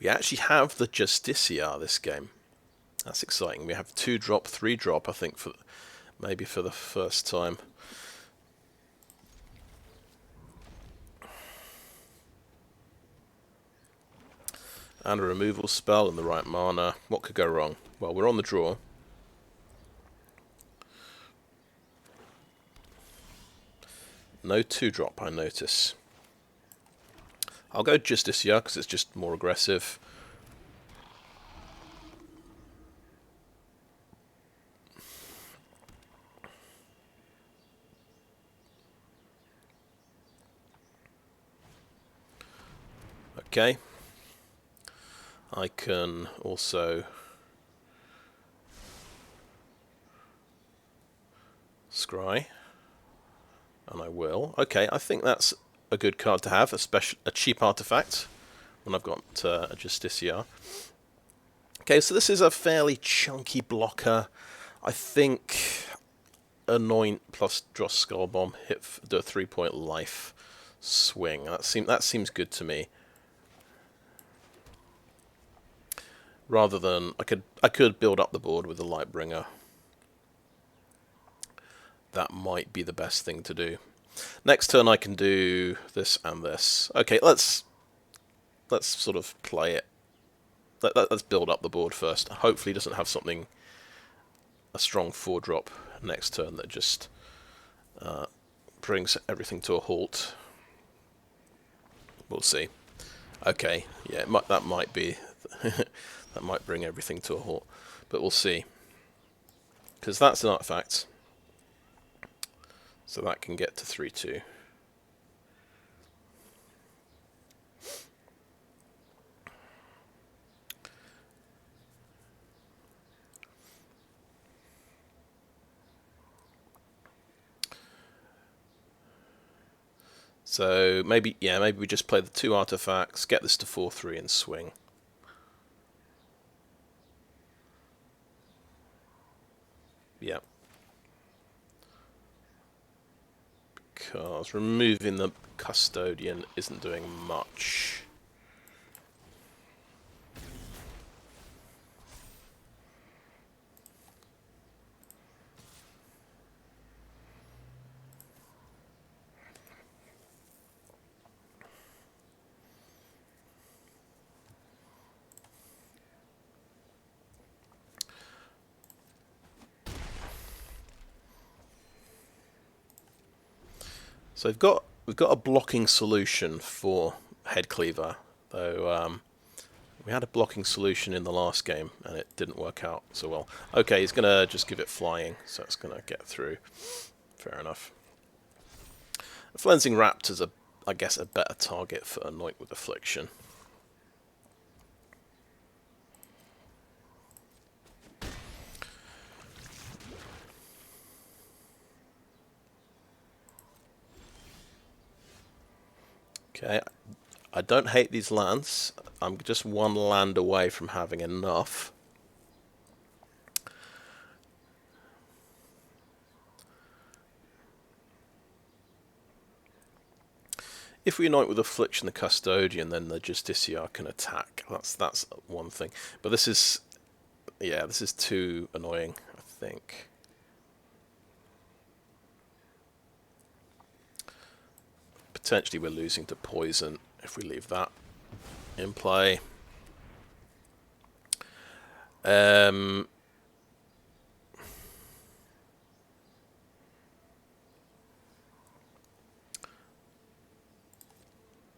We actually have the Justiciar this game. That's exciting. We have 2-drop, 3-drop, I think, maybe for the first time. And a removal spell and the right mana. What could go wrong? Well, we're on the draw. No 2-drop, I notice. I'll go Justiciar because it's just more aggressive. Okay. I can also scry, and I will. Okay, I think that's a good card to have, a cheap artifact when I've got a Justiciar. Okay, so this is a fairly chunky blocker. I think Anoint plus Dross Skullbomb do a 3-point life swing. That seems good to me. Rather than I could build up the board with the Lightbringer. That might be the best thing to do. Next turn I can do this and this. Okay, let's sort of play it. Let's build up the board first. Hopefully he doesn't have a strong 4-drop next turn that just brings everything to a halt. We'll see. Okay, yeah, that might be that might bring everything to a halt, but we'll see. Because that's an artifact, so that can get to 3/2. So maybe we just play the 2 artifacts, get this to 4/3 and swing. Yeah. Because removing the Custodian isn't doing much. So we've got a blocking solution for Headcleaver, though we had a blocking solution in the last game and it didn't work out so well. Okay, he's gonna just give it flying, so it's gonna get through. Fair enough. Flensing Raptor's I guess a better target for Anoint with Affliction. Okay, I don't hate these lands. I'm just 1 land away from having enough. If we Anoint with Affliction the Custodian, then the Justiciar can attack. That's one thing. But this is too annoying, I think. Potentially we're losing to poison if we leave that in play.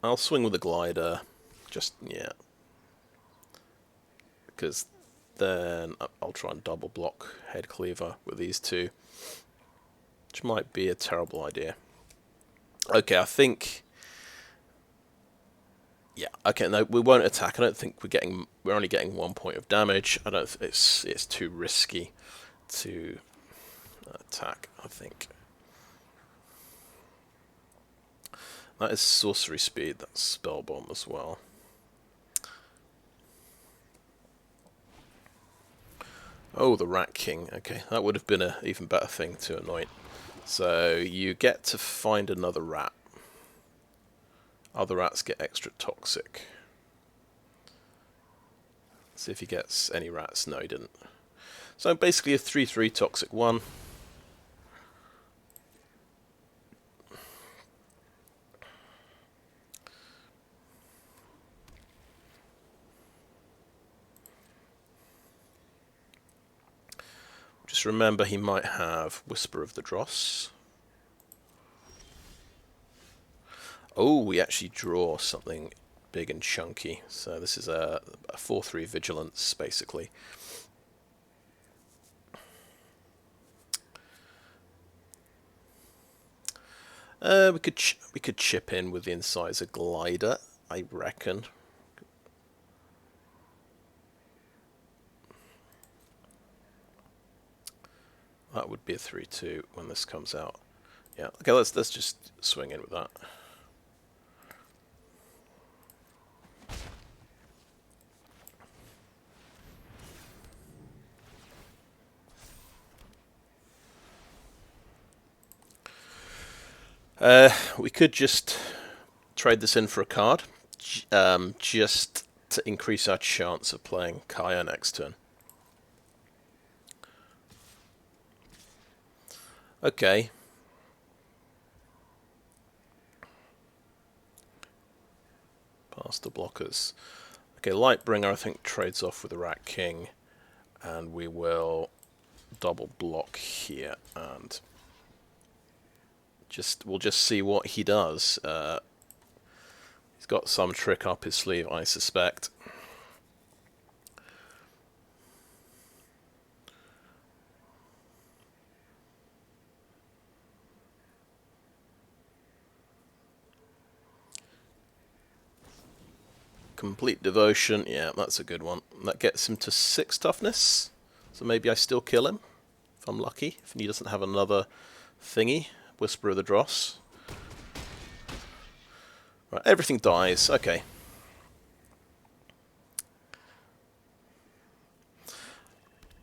I'll swing with the Glider, because then I'll try and double block Headcleaver with these 2, which might be a terrible idea. Okay, I think. Yeah. Okay. No, we won't attack. I don't think we're only getting 1 point of damage. I don't. It's too risky to attack, I think. That is sorcery speed. That's spell bomb as well. Oh, the Rat King. Okay, that would have been an even better thing to Anoint. So you get to find another rat. Other rats get extra toxic. See if he gets any rats. No, he didn't. So basically a 3/3 toxic 1. Just remember he might have Whisper of the Dross. Oh, we actually draw something big and chunky. So this is a 4/3 Vigilance, basically. We could chip in with the Incisor Glider, I reckon. That would be a 3/2 when this comes out. Yeah. Okay, let's just swing in with that. We could just trade this in for a card, just to increase our chance of playing Kaya next turn. Okay. Past the blockers. Okay, Lightbringer I think trades off with the Rat King, and we will double block here, and we'll just see what he does. He's got some trick up his sleeve, I suspect. Complete Devotion, yeah, that's a good one. That gets him to 6 toughness, so maybe I still kill him, if I'm lucky, if he doesn't have another thingy. Whisper of the Dross. Right, everything dies, okay.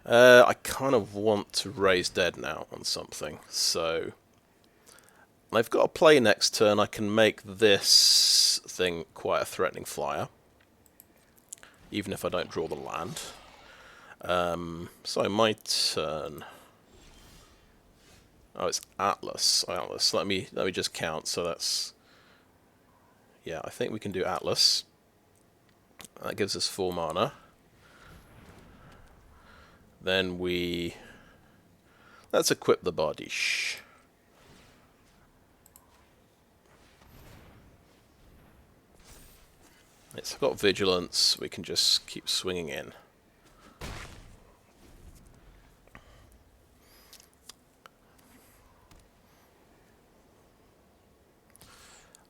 I kind of want to raise dead now on something, so I've got a play next turn. I can make this thing quite a threatening flyer, even if I don't draw the land. So my turn. Oh, it's Atlas. Atlas. Let me just count. So that's, yeah, I think we can do Atlas. That gives us 4 mana. Then let's equip the Bardiche. It's got Vigilance. We can just keep swinging in.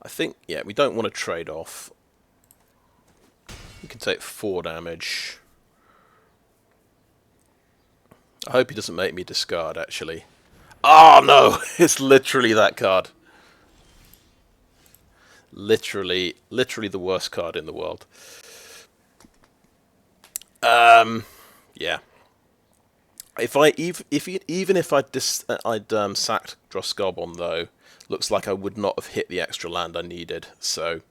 I think, yeah, we don't want to trade off. We can take 4 damage. I hope he doesn't make me discard, actually. Oh, no! It's literally that card. Literally the worst card in the world. Yeah. Even if I'd sacked Dross Skullbomb, though, looks like I would not have hit the extra land I needed. So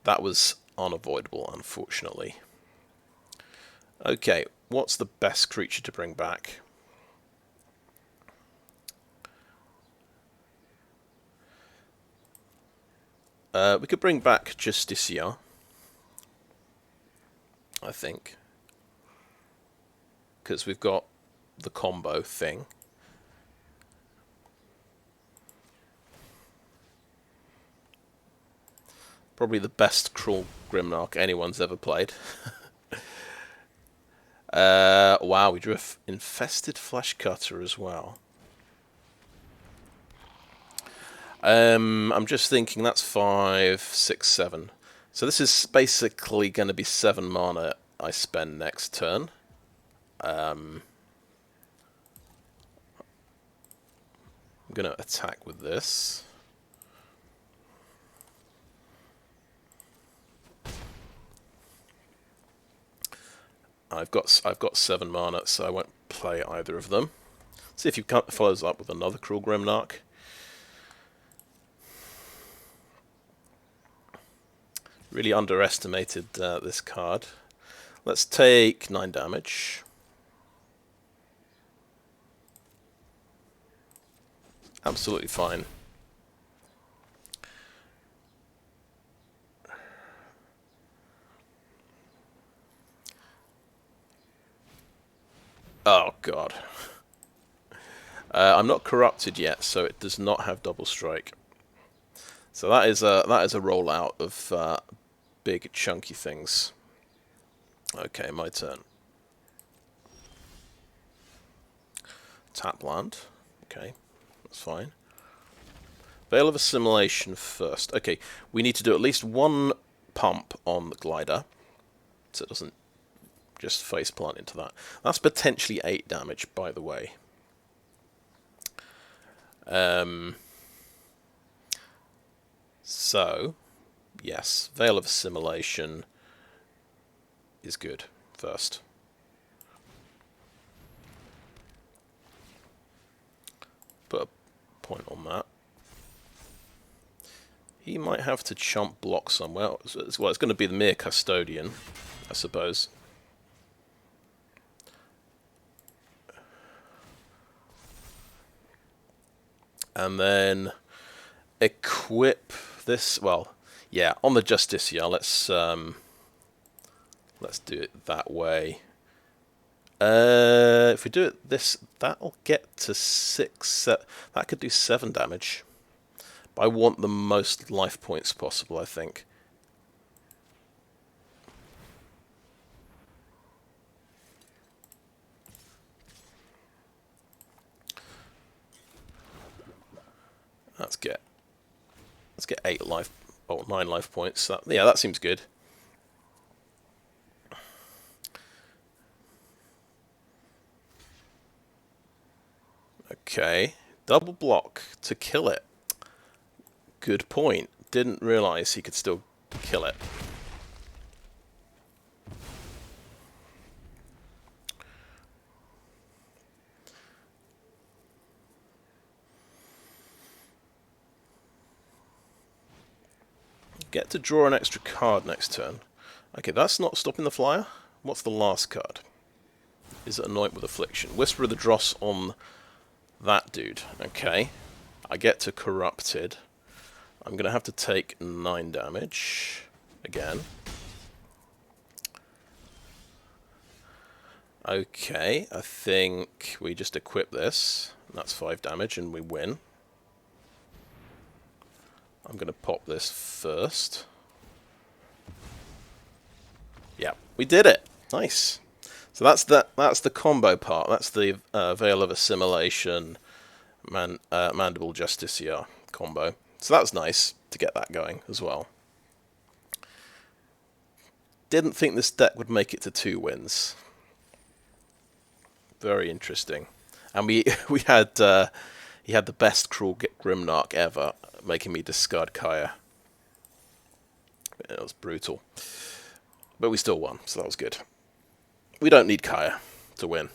that was unavoidable, unfortunately. Okay, what's the best creature to bring back? We could bring back Justiciar, I think, because we've got the combo thing. Probably the best Cruel Grimnark anyone's ever played. Wow, we drew an Infested Fleshcutter as well. I'm just thinking that's 5, 6, 7. So this is basically going to be 7 mana I spend next turn. I'm going to attack with this. I've got 7 mana, so I won't play either of them. See if he follows up with another Cruel Grimnark. Really underestimated this card. Let's take 9 damage. Absolutely fine. Oh god. I'm not corrupted yet, so it does not have double strike. So that is a rollout of big chunky things. Okay, my turn. Tap land. Okay, that's fine. Veil of Assimilation first. Okay, we need to do at least one pump on the glider, so it doesn't just face plant into that. That's potentially 8 damage, by the way. So, yes, Veil of Assimilation is good first. Put a point on that. He might have to chump block somewhere. Well, it's going to be the Myr Custodian, I suppose. And then equip this. Well, yeah, on the Justiciar. Let's do it that way. If we do it this, that'll get to 6. That could do 7 damage. But I want the most life points possible, I think. Let's get 8 life, 9 life points. Yeah, that seems good. Okay, double block to kill it. Good point. Didn't realise he could still kill it. Get to draw an extra card next turn. Okay, that's not stopping the flyer. What's the last card? Is it Anoint with Affliction? Whisper of the Dross on that dude. Okay. I get to Corrupted. I'm going to have to take 9 damage. Again. Okay, I think we just equip this. That's 5 damage and we win. I'm going to pop this first. Yeah, we did it. Nice. So that's the combo part. That's the Veil of Assimilation, Mandible Justiciar combo. So that's nice to get that going as well. Didn't think this deck would make it to 2 wins. Very interesting. And we had he had the best Cruel Grimnark ever, making me discard Kaya. It was brutal. But we still won, so that was good. We don't need Kaya to win.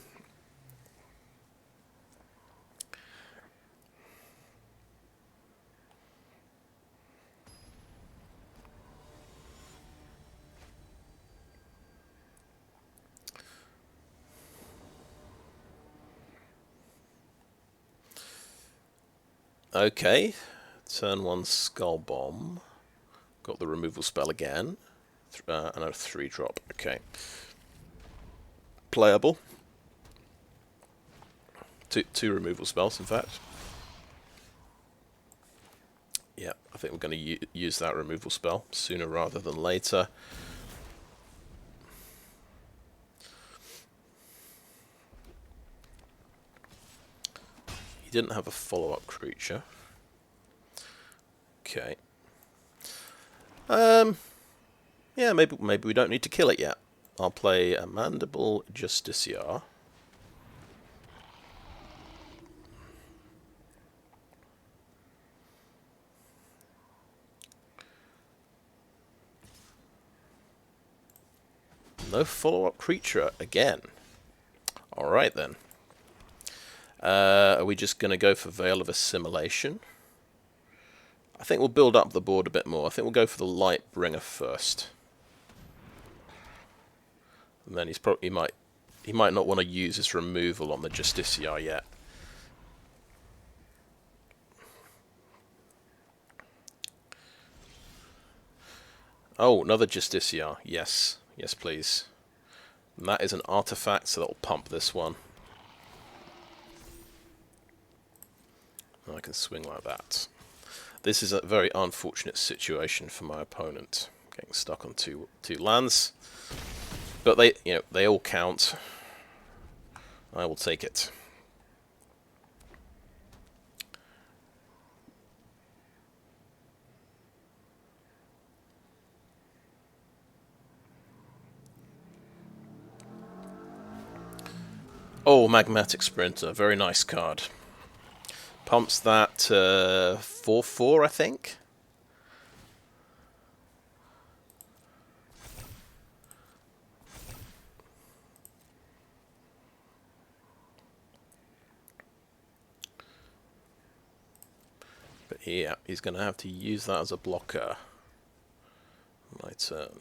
Okay, turn 1 Skullbomb. Got the removal spell again. And a 3-drop. Okay. Playable. Two removal spells, in fact. Yeah, I think we're going to use that removal spell sooner rather than later. He didn't have a follow-up creature. Okay. Yeah, maybe we don't need to kill it yet. I'll play a Mandible Justiciar. No follow-up creature again. Alright then. Are we just going to go for Veil of Assimilation? I think we'll build up the board a bit more. I think we'll go for the Lightbringer first. And then he might not want to use his removal on the Justiciar yet. Oh, another Justiciar. Yes. Yes, please. And that is an artifact, so that'll pump this one. And I can swing like that. This is a very unfortunate situation for my opponent. Getting stuck on two lands. But they all count. I will take it. Oh, Magmatic Sprinter, very nice card. Pumps that 4/4, I think. But yeah, he's going to have to use that as a blocker. My turn.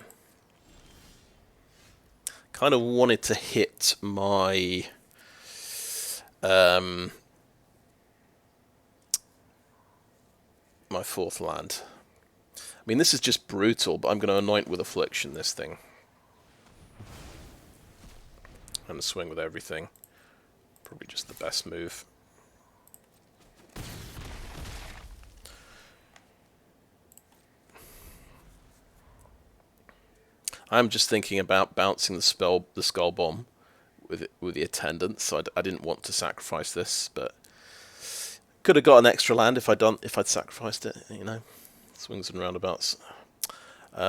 Kind of wanted to hit my my fourth land. I mean, this is just brutal, but I'm going to Anoint with Affliction this thing. And swing with everything. Probably just the best move. I'm just thinking about bouncing the Skullbomb with the Attendant, so I didn't want to sacrifice this, but could have got an extra land if I'd sacrificed it, you know. Swings and roundabouts. He's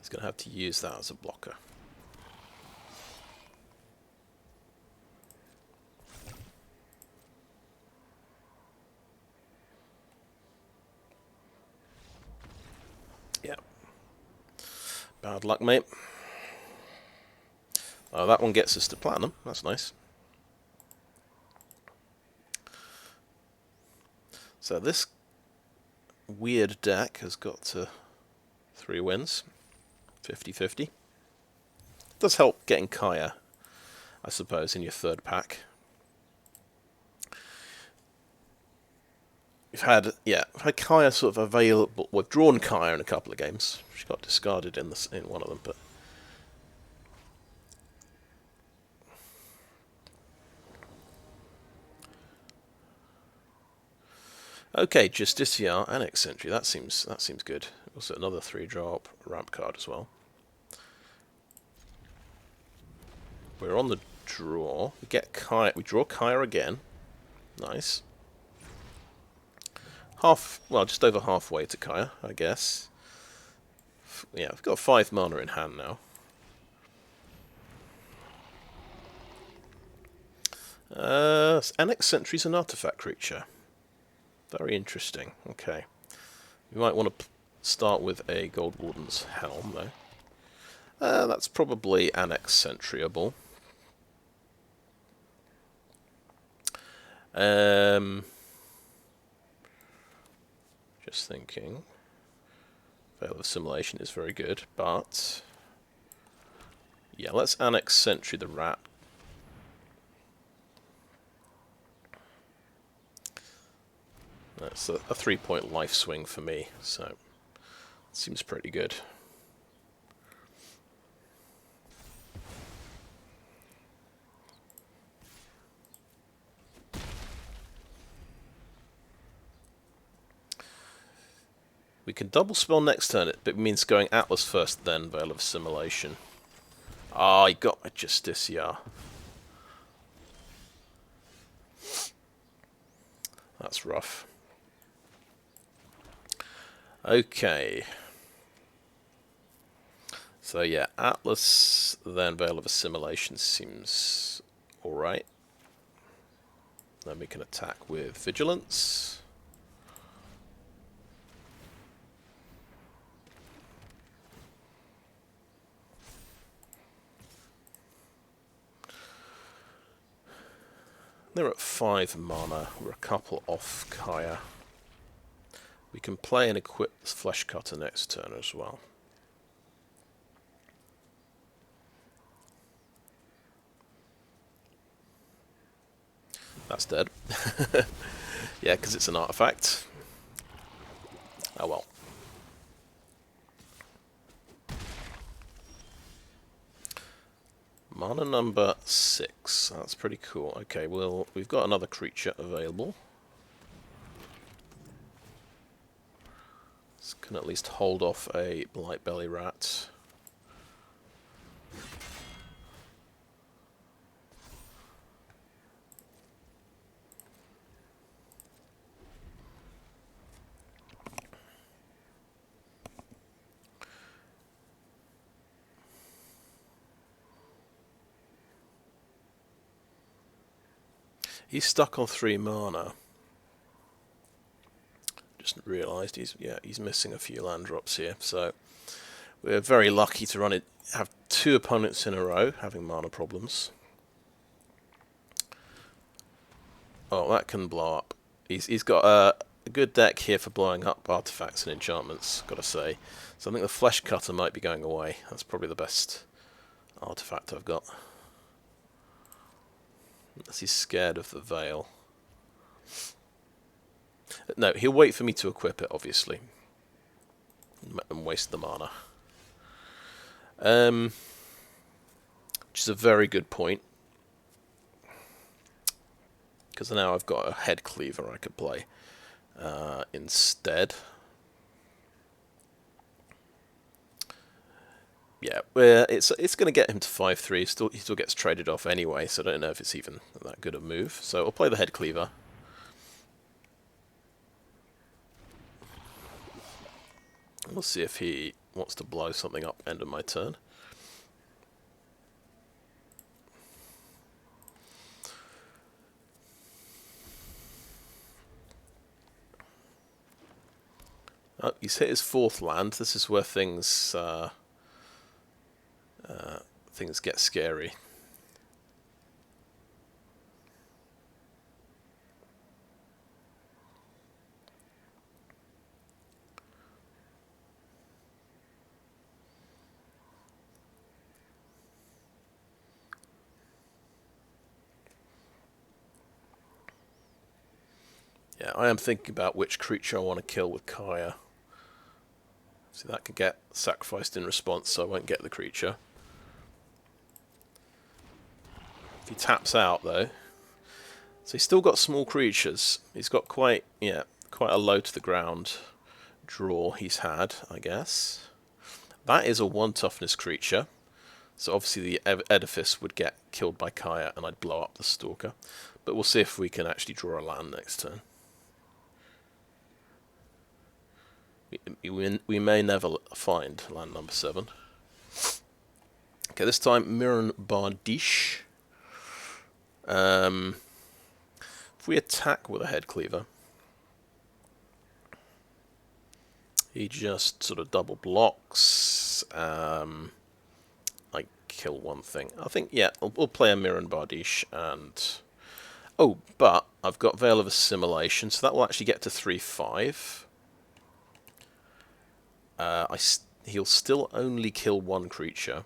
going to have to use that as a blocker. Yeah. Bad luck, mate. Oh, that one gets us to platinum. That's nice. So this weird deck has got to 3 wins. 50-50. Does help getting Kaya, I suppose, in your third pack. We've had Kaya sort of available. We've drawn Kaya in a couple of games. She got discarded in one of them, but okay, Justiciar, Annex Sentry. That seems good. Also another 3-drop ramp card as well. We're on the draw. We get Kaya. We draw Kaya again. Nice. Just over halfway to Kaya, I guess. Yeah, we've got 5 mana in hand now. Annex Sentry's an artifact creature. Very interesting. Okay. We might want to start with a Goldwarden's Helm, though. That's probably Annex Sentryable. Just thinking. Veil of Assimilation is very good, but yeah, let's Annex Sentry the rat. That's a 3-point life swing for me, so it seems pretty good. We can double spell next turn, but it means going Atlas first, then Veil of Assimilation. Ah, I got my Justiciar. That's rough. Okay. So yeah, Atlas, then Veil of Assimilation seems alright. Then we can attack with Vigilance. They're at 5 mana. We're a couple off Kaya. We can play and equip this Fleshcutter next turn as well. That's dead. Yeah, because it's an artifact. Oh well. Mana number 6. That's pretty cool. Okay, well, we've got another creature available. This can at least hold off a Blight Belly Rat. He's stuck on 3 mana. Just realised he's missing a few land drops here. So we're very lucky to have 2 opponents in a row having mana problems. Oh, that can blow up. He's got a good deck here for blowing up artifacts and enchantments, gotta say. So I think the Fleshcutter might be going away. That's probably the best artifact I've got. Unless he's scared of the Veil. No, he'll wait for me to equip it, obviously. And waste the mana. Which is a very good point. Because now I've got a Headcleaver I could play instead. Yeah, it's going to get him to 5-3. He still gets traded off anyway, so I don't know if it's even that good a move. So I'll play the Headcleaver. We'll see if he wants to blow something up end of my turn. Oh, he's hit his 4th land. This is where things get scary. Yeah, I am thinking about which creature I want to kill with Kaya. So that can get sacrificed in response, so I won't get the creature. If he taps out, though... So he's still got small creatures. He's got quite a low to the ground draw he's had, I guess. That is a 1 toughness creature. So obviously the Edifice would get killed by Kaya and I'd blow up the Stalker. But we'll see if we can actually draw a land next turn. We may never find land number 7. Okay, this time Mirran Bardiche. If we attack with a Headcleaver, he just sort of double blocks. I kill one thing. I think, yeah, we'll play a Mirran Bardiche and... Oh, but I've got Veil of Assimilation, so that will actually get to 3-5. He'll still only kill 1 creature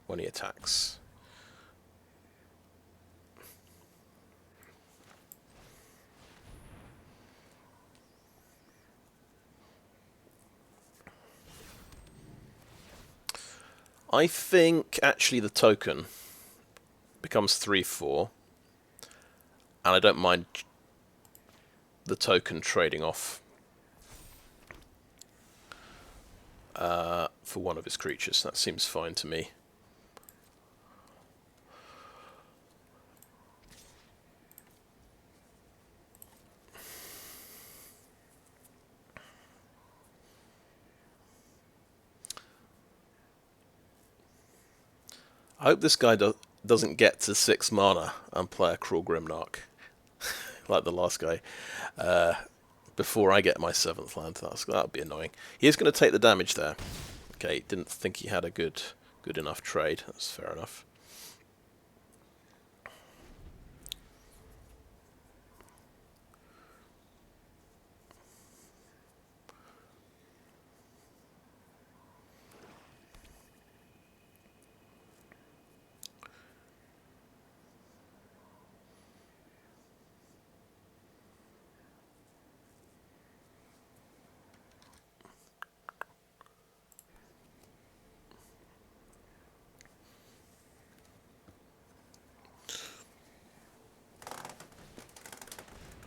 when he attacks. I think actually the token becomes 3-4, and I don't mind the token trading off for one of his creatures. That seems fine to me. I hope this guy doesn't get to 6 mana and play a Cruel Grimnarch like the last guy before I get my 7th land. That would be annoying. He is going to take the damage there. Okay, didn't think he had a good enough trade. That's fair enough.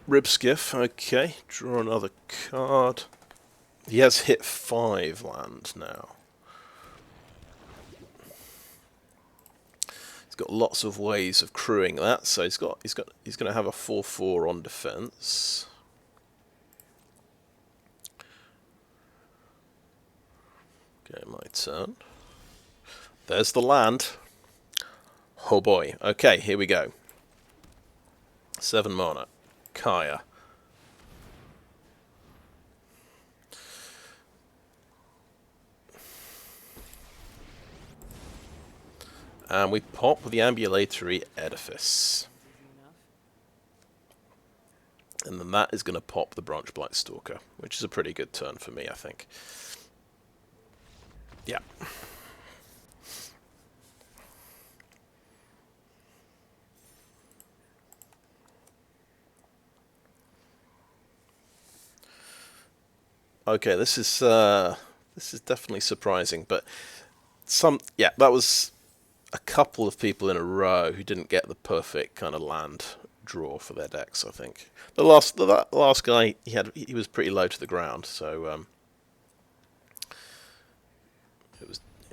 Ribskiff, okay. Draw another card. He has hit 5 land now. He's got lots of ways of crewing that, so he's going to have a 4/4 on defense. Okay, my turn. There's the land. Oh boy. Okay, here we go. 7 mana. Kaya. And we pop the Ambulatory Edifice. And then that is going to pop the Branch Blight Stalker, which is a pretty good turn for me, I think. Yeah. Okay, this is definitely surprising, but that was a couple of people in a row who didn't get the perfect kind of land draw for their decks. I think the last guy he was pretty low to the ground, so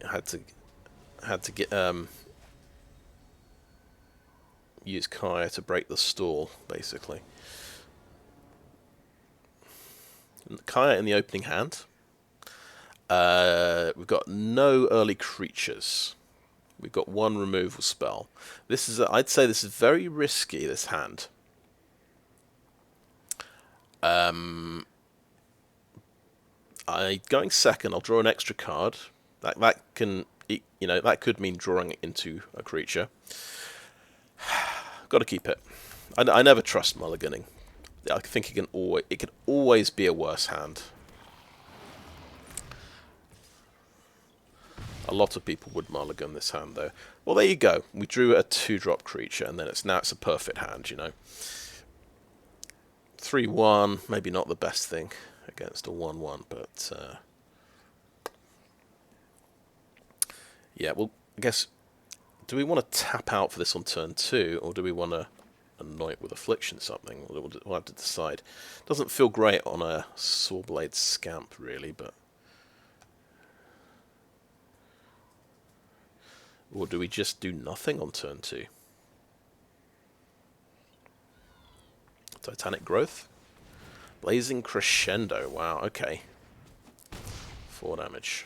had to get use Kaya to break the stall basically. Kaya in the opening hand. We've got no early creatures. We've got 1 removal spell. I'd say this is very risky, this hand. Going second, I'll draw an extra card. That could mean drawing it into a creature. Got to keep it. I never trust mulliganing. I think it can always be a worse hand. A lot of people would mulligan this hand, though. Well, there you go. We drew a 2-drop creature, and then it's a perfect hand, you know. 3/1, maybe not the best thing against a 1/1, but yeah. Well, I guess, do we want to tap out for this on turn 2, or do we want to Anoint with Affliction something? We'll have to decide. Doesn't feel great on a Sawblade Scamp, really, but... Or do we just do nothing on turn 2? Titanic Growth? Blazing Crescendo, wow, okay. 4 damage.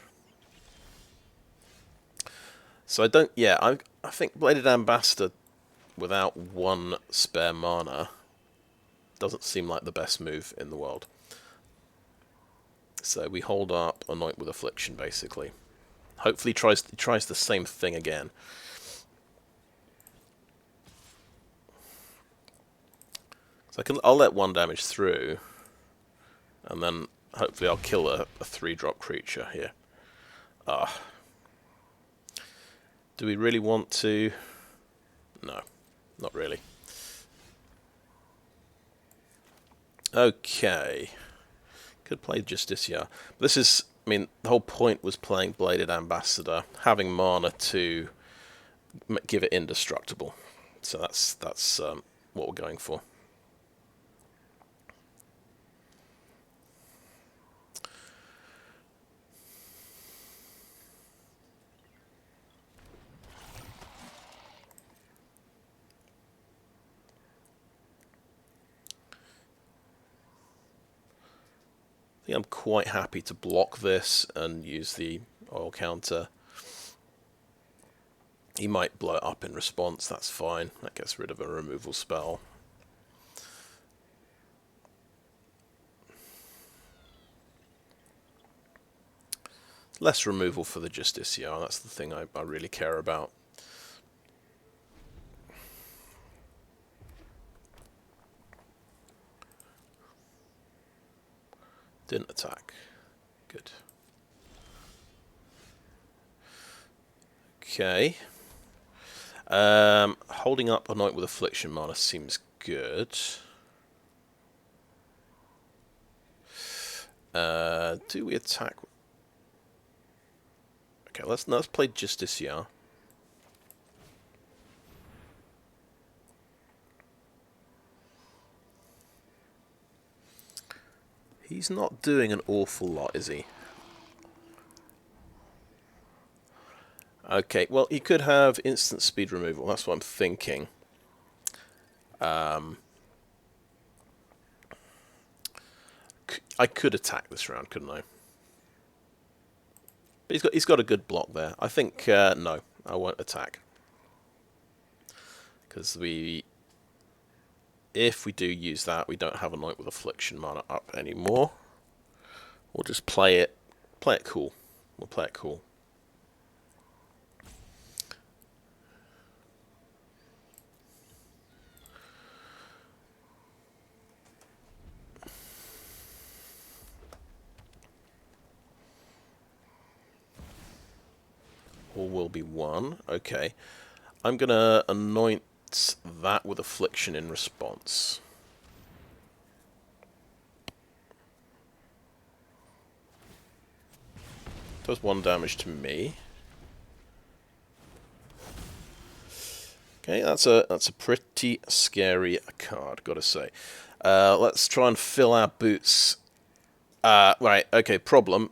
So I think Bladed Ambassador without 1 spare mana doesn't seem like the best move in the world. So we hold up Anoint with Affliction, basically. Hopefully he tries the same thing again. So I'll let 1 damage through, and then hopefully I'll kill a 3-drop creature here. Do we really want to? No, not really. Okay. Could play Justiciar. This is, the whole point was playing Bladed Ambassador, having mana to give it indestructible. So that's what we're going for. I think I'm quite happy to block this and use the oil counter. He might blow it up in response, that's fine. That gets rid of a removal spell. Less removal for the Justiciar, that's the thing I really care about. Didn't attack. Good. Okay. Holding up Anoint with Affliction mana seems good. Do we attack? Okay, let's play Justiciar. He's not doing an awful lot, is he? Okay, well, he could have instant speed removal. That's what I'm thinking. I could attack this round, couldn't I? But he's got a good block there. I think no, I won't attack because if we do use that, we don't have Anoint with Affliction mana up anymore. We'll just play it cool. We'll play it cool. All will be one. Okay. I'm going to anoint that with Affliction in response. Does 1 damage to me. Okay, that's a pretty scary card, gotta say. Let's try and fill our boots. Right, okay, problem.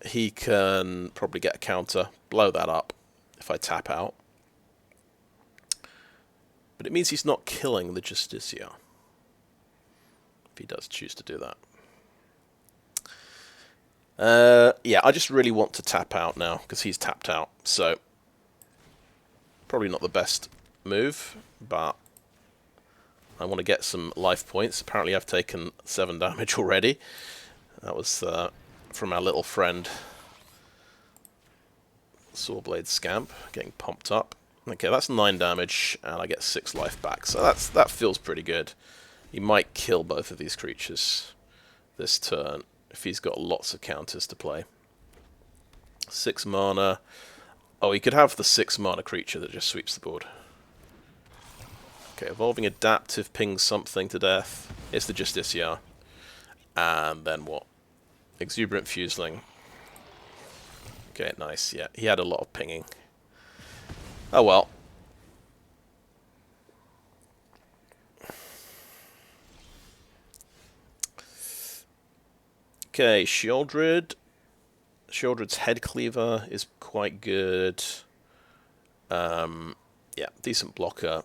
He can probably get a counter, blow that up if I tap out. But it means he's not killing the Justiciar. If he does choose to do that. Yeah, I just really want to tap out now, because he's tapped out. So, probably not the best move, but I want to get some life points. Apparently I've taken 7 damage already. That was from our little friend Sawblade Scamp, getting pumped up. Okay, that's 9 damage, and I get 6 life back, so that feels pretty good. He might kill both of these creatures this turn, if he's got lots of counters to play. 6 mana. Oh, he could have the 6 mana creature that just sweeps the board. Okay, Evolving Adaptive pings something to death. It's the Justiciar. And then what? Exuberant Fuseling. Okay, nice. Yeah, he had a lot of pinging. Oh well. Okay, Sheoldred. Sheoldred's Headcleaver is quite good. Yeah, decent blocker.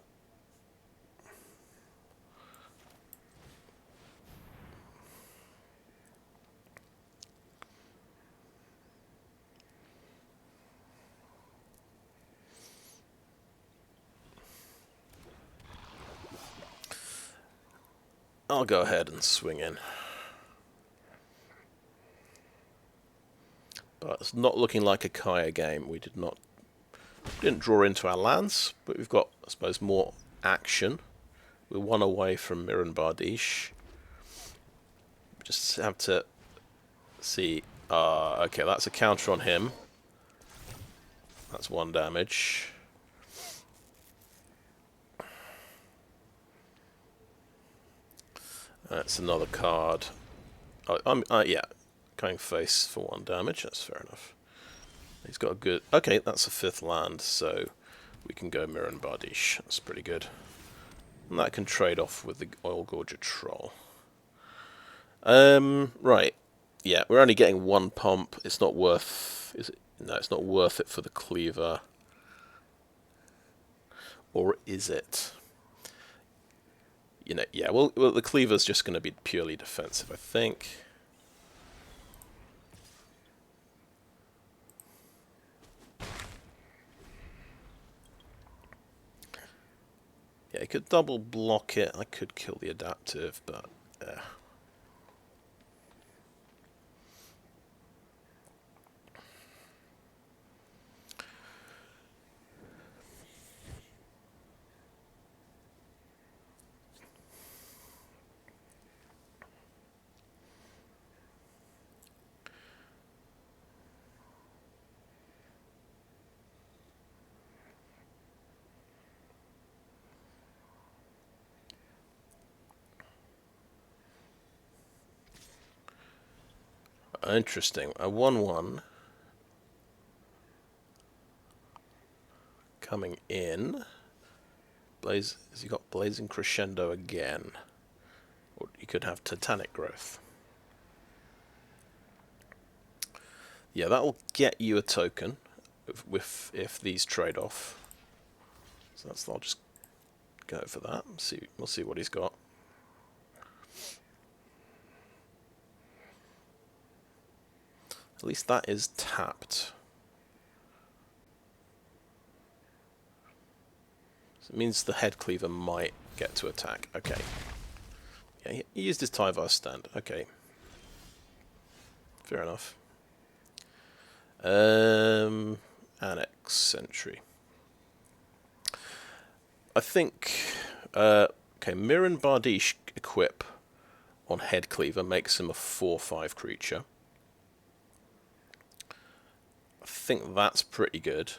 I'll go ahead and swing in. But it's not looking like a Kaya game. We didn't draw into our lands, but we've got, I suppose, more action. We're 1 away from Mirran Bardiche. Just have to see. Okay, that's a counter on him. That's 1 damage. That's another card. Oh, yeah, going face for 1 damage. That's fair enough. He's got a good... Okay, that's a 5th land, so we can go Mirran Bardiche. That's pretty good. And that can trade off with the Oil Gorger Troll. Right. Yeah, we're only getting 1 pump. It's not worth... Is it? No, it's not worth it for the Cleaver. Or is it? You know, yeah, well the Cleaver's just going to be purely defensive, I think. Yeah, I could double block it. I could kill the adaptive, but interesting. A 1/1 coming in. Has he got Blazing Crescendo again? Or you could have Titanic Growth. Yeah, that'll get you a token if these trade off. So I'll just go for that. We'll see what he's got. At least that is tapped. So it means the Headcleaver might get to attack. Okay. Yeah, he used his Tyvar stand. Okay. Fair enough. Annex Sentry. I think... okay, Mirran Bardiche equip on Headcleaver makes him a 4/5 creature. I think that's pretty good.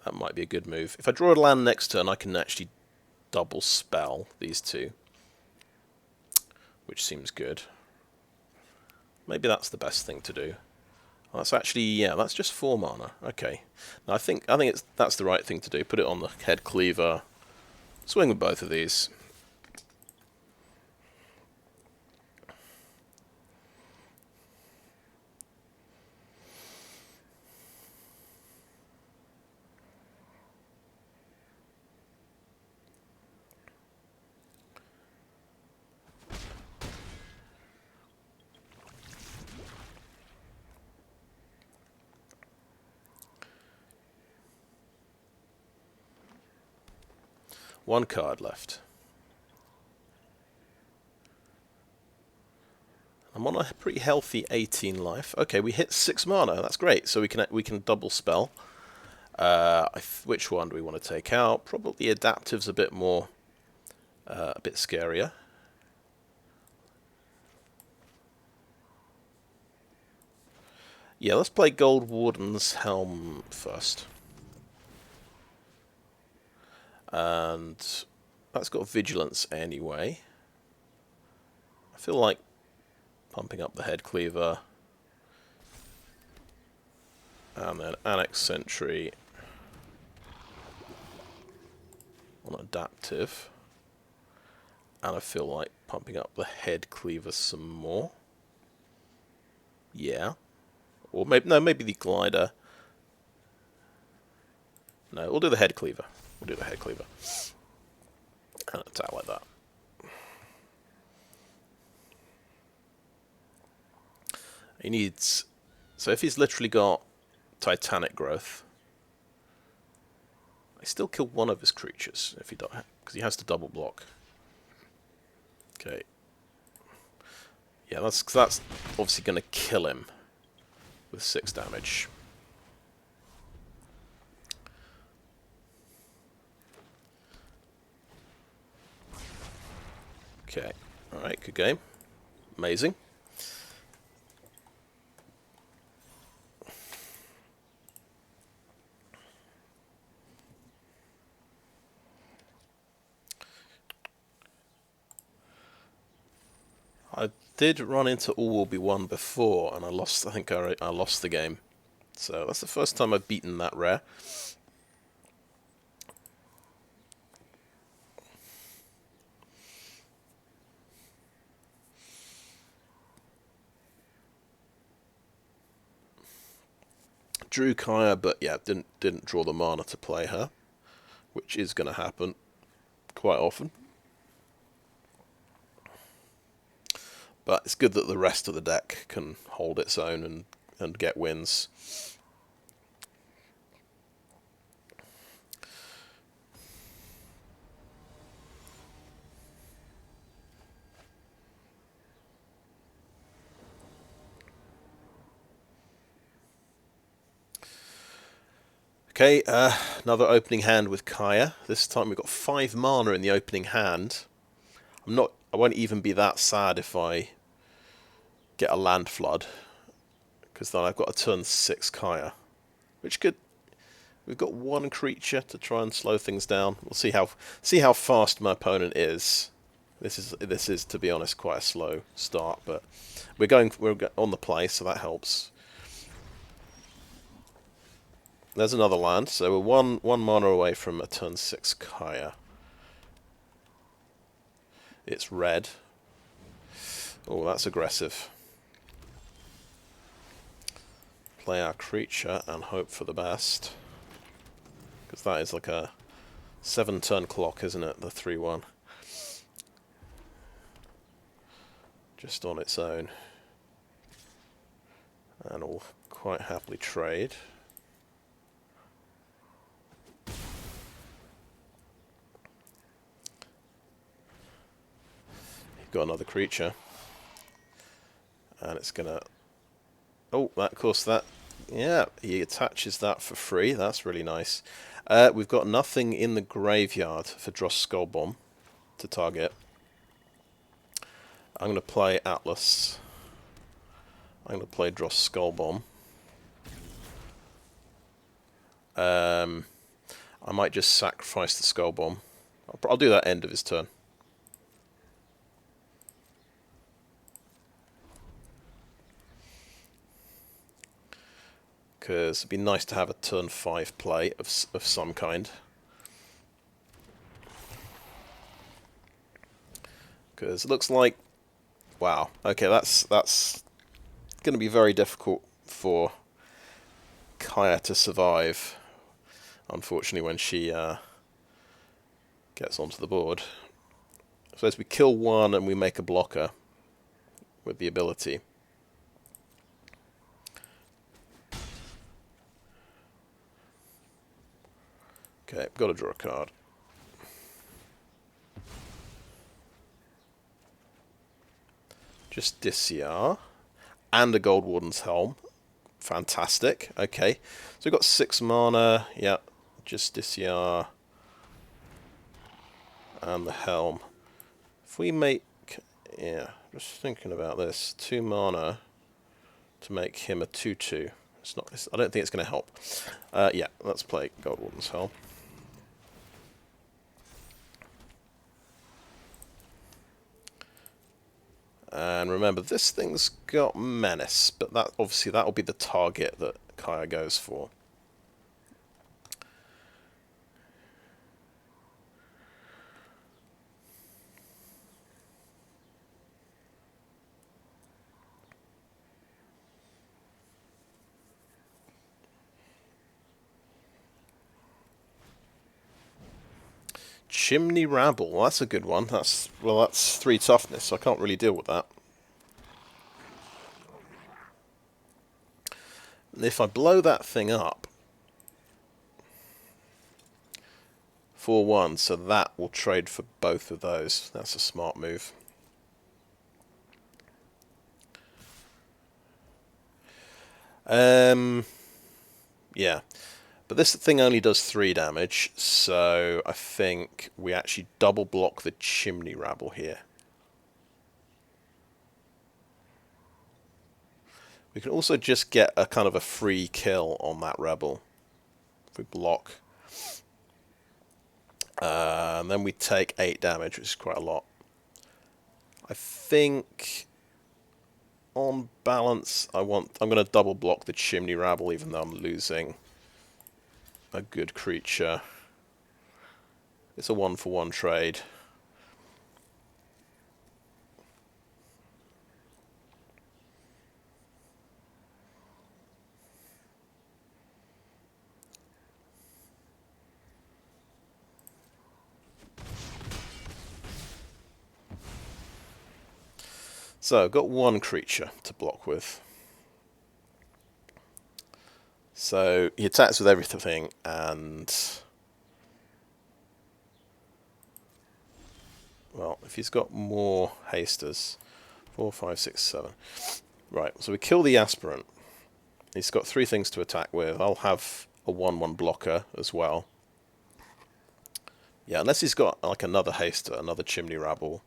That might be a good move. If I draw a land next turn, I can actually double spell these two, which seems good. Maybe that's the best thing to do. Oh, that's actually, yeah, that's just 4 mana. Okay. Now I think that's the right thing to do. Put it on the Headcleaver. Swing with both of these. One card left. I'm on a pretty healthy 18 life. Okay, we hit 6 mana. That's great. So we can double spell. Which one do we want to take out? Probably Adaptive's a bit more, a bit scarier. Yeah, let's play Goldwarden's Helm first. And that's got Vigilance anyway. I feel like pumping up the Headcleaver. And then Annex Sentry on Adaptive. And I feel like pumping up the Headcleaver some more. Yeah. Or maybe the Glider. No, we'll do the Headcleaver. We'll do the Headcleaver. And attack like that. He needs... So if he's literally got Titanic Growth, I still kill one of his creatures if he does, because he has to double block. Okay. Yeah, that's obviously going to kill him with 6 damage. Okay. Alright, good game. Amazing. I did run into All Will Be One before, and I lost. I think I lost the game. So that's the first time I've beaten that rare. Drew Kaya, but yeah, didn't draw the mana to play her, which is going to happen quite often. But it's good that the rest of the deck can hold its own and get wins. Okay, another opening hand with Kaya. This time we've got 5 mana in the opening hand. I won't even be that sad if I get a land flood, because then I've got a turn 6 Kaya, which could. We've got 1 creature to try and slow things down. We'll see how fast my opponent is. This is to be honest quite a slow start, but we're on the play, so that helps. There's another land, so we're one mana away from a turn 6 Kaya. It's red. Oh, that's aggressive. play our creature and hope for the best. Because that is like a 7-turn clock, isn't it? The 3-1. Just on its own. And we'll quite happily trade. You've got another creature. And it's gonna... Oh, that, of course, that... Yeah, he attaches that for free. That's really nice. We've got nothing in the graveyard for Dross Skullbomb to target. I'm going to play Atlas. I'm going to play Dross Skullbomb. I might just sacrifice the Skullbomb. I'll do that end of his turn. Because it'd be nice to have a turn 5 play of some kind. Because it looks like... Wow. Okay, that's going to be very difficult for Kaya to survive, unfortunately, when she gets onto the board. So as we kill one and we make a blocker with the ability. Okay, got to draw a card. Justiciar and a Goldwarden's Helm. Fantastic. Okay, so we've got 6 mana. Yeah, Justiciar and the Helm. If we make, yeah, just thinking about this, 2 mana to make him a 2/2. It's not. I don't think it's going to help. Yeah, let's play Goldwarden's Helm. And remember, this thing's got Menace, but that obviously that will be the target that Kaya goes for. Chimney Rabble, well, that's a good one. That's 3 toughness, so I can't really deal with that. And if I blow that thing up 4/1, so that will trade for both of those. That's a smart move. Yeah. But this thing only does 3 damage, so I think we actually double block the Chimney Rabble here. We can also just get a kind of a free kill on that Rebel if we block. And then we take 8 damage, which is quite a lot. I think on balance I'm going to double block the Chimney Rabble even though I'm losing a good creature. It's a 1-for-1 trade. So, I've got 1 creature to block with. So, he attacks with everything, and... Well, if he's got more hasters... 4, 5, 6, 7. Right, so we kill the Aspirant. He's got 3 things to attack with. I'll have a 1/1 blocker as well. Yeah, unless he's got like another haster, another Chimney Rabble.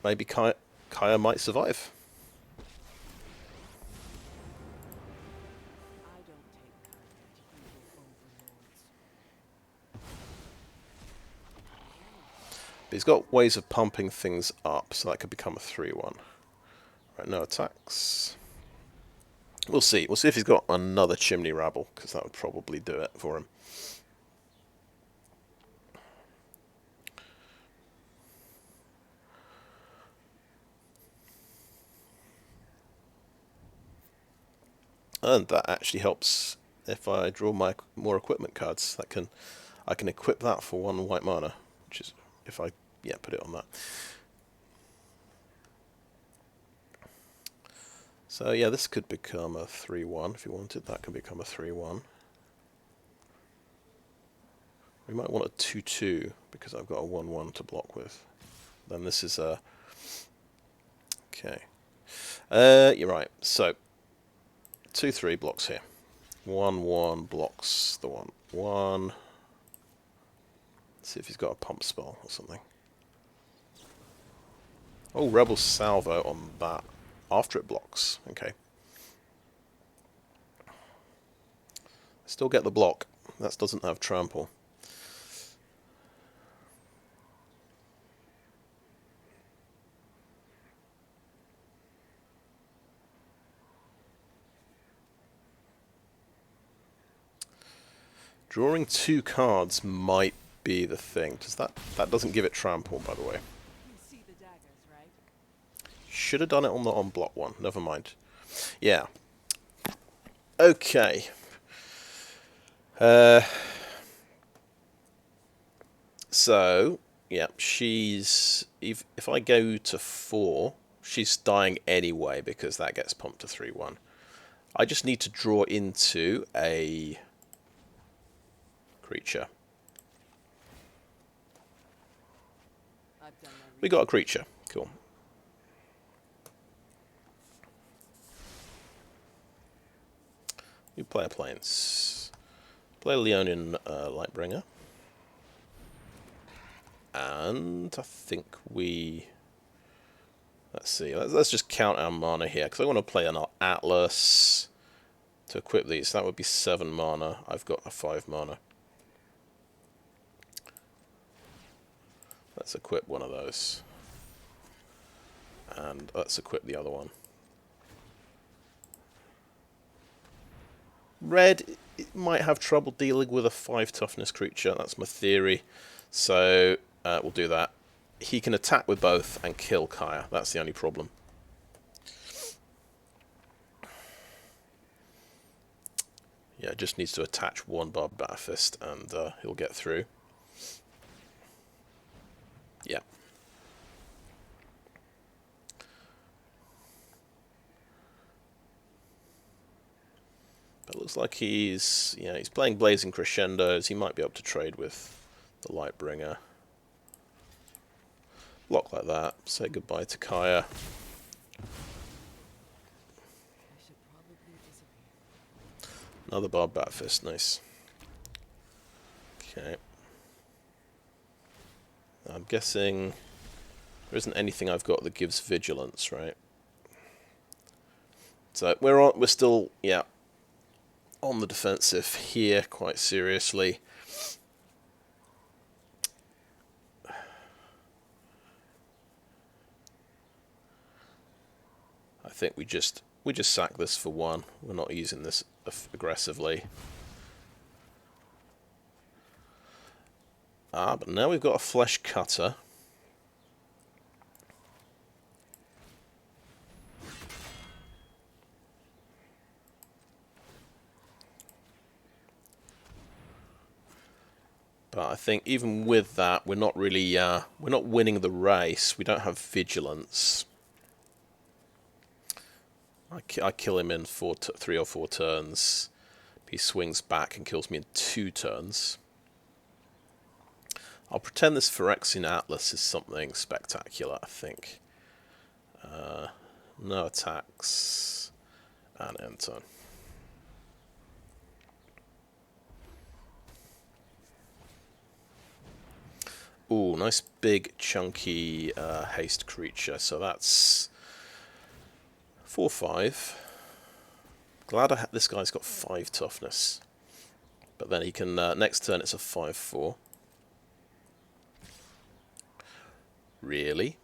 Maybe Kaya might survive. But he's got ways of pumping things up, so that could become a 3/1. Right, no attacks. We'll see. We'll see if he's got another Chimney Rabble, because that would probably do it for him. And that actually helps if I draw my more equipment cards. I can equip that for 1 white mana, which is if I put it on that. So yeah, this could become a 3/1 if you wanted. That can become a 3/1. We might want a 2/2 because I've got a 1/1 to block with. Then this is a... Okay. You're right. So 2/3 blocks here. 1/1 blocks the 1/1. Let's see if he's got a pump spell or something. Oh, Rebel Salvo on that after it blocks. Okay. Still get the block. That doesn't have trample. Drawing 2 cards might be the thing. Does that doesn't give it trample, by the way. See the daggers, right? Should have done it on the on-block one. Never mind. Yeah. Okay. So, yeah, she's... If I go to 4, she's dying anyway because that gets pumped to 3/1. I just need to draw into a creature. I've done my We got a creature. Cool. We play a plains. Play Leonin Lightbringer. And I think we... Let's see. Let's just count our mana here, because I want to play an Atlas to equip these. That would be 7 mana. I've got a 5 mana. Let's equip one of those. And let's equip the other one. Red might have trouble dealing with a 5 toughness creature. That's my theory. So we'll do that. He can attack with both and kill Kaya. That's the only problem. Yeah, just needs to attach 1 Barbed Battlefist and he'll get through. Yeah. But it looks like he's playing Blazing Crescendos. He might be able to trade with the Lightbringer. Block like that. Say goodbye to Kaya. I should probably disappear. Another Barbed Battlefist. Nice. Okay. I'm guessing there isn't anything I've got that gives vigilance, right? So we're still on the defensive here quite seriously. I think we just sack this for 1. We're not using this aggressively. But now we've got a Fleshcutter. But I think even with that, we're not really we're not winning the race. We don't have vigilance. I kill him in 3 or 4 turns. He swings back and kills me in 2 turns. I'll pretend this Phyrexian Atlas is something spectacular, I think. No attacks. And end turn. Ooh, nice big chunky haste creature. So that's 4/5. Glad this guy's got 5 toughness. But then he can next turn it's a 5/4. Really?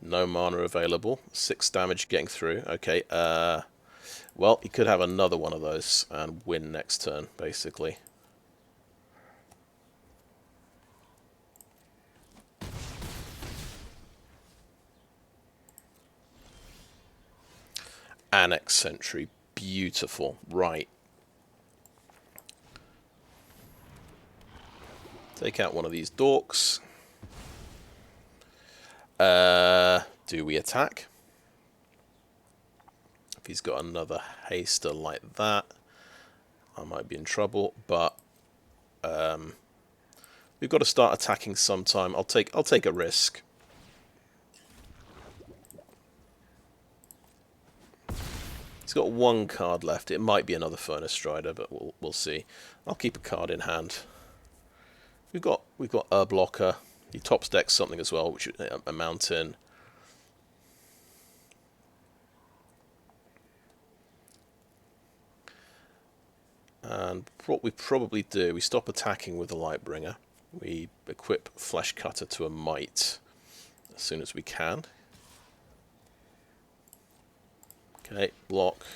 No mana available. 6 damage getting through. Okay. Well, he could have another one of those and win next turn, basically. Annex Sentry. Beautiful. Right. Take out one of these dorks. Do we attack? If he's got another haster like that, I might be in trouble, but we've got to start attacking sometime. I'll take a risk. He's got one card left. It might be another Furnace Strider, but we'll see. I'll keep a card in hand. We've got a blocker. He tops decks something as well, which is a mountain. And what we probably do, we stop attacking with the Lightbringer. We equip Fleshcutter to a Might as soon as we can. Okay, block.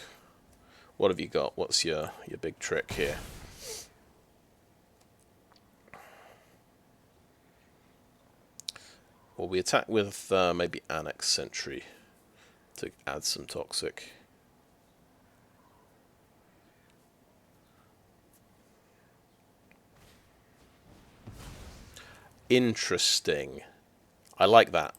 What have you got? What's your big trick here? Well, we attack with maybe Annex Sentry to add some toxic. Interesting. I like that.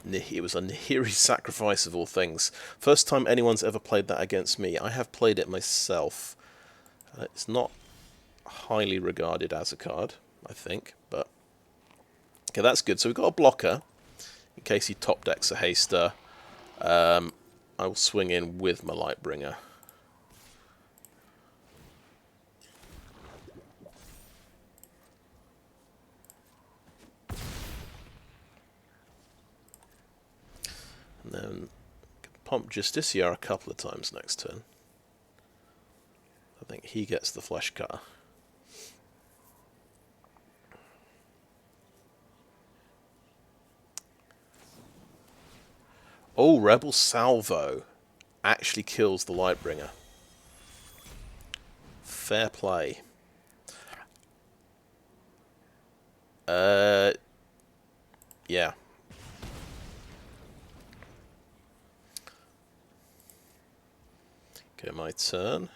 It was a Nahiri sacrifice of all things. First time anyone's ever played that against me. I have played it myself. It's not highly regarded as a card, I think, but okay, that's good. So we've got a blocker in case he top decks a haster. I will swing in with my Lightbringer. And then pump Justiciar a couple of times next turn. I think he gets the Fleshcutter. Oh, Rebel Salvo actually kills the Lightbringer. Fair play. Yeah. Okay, my turn.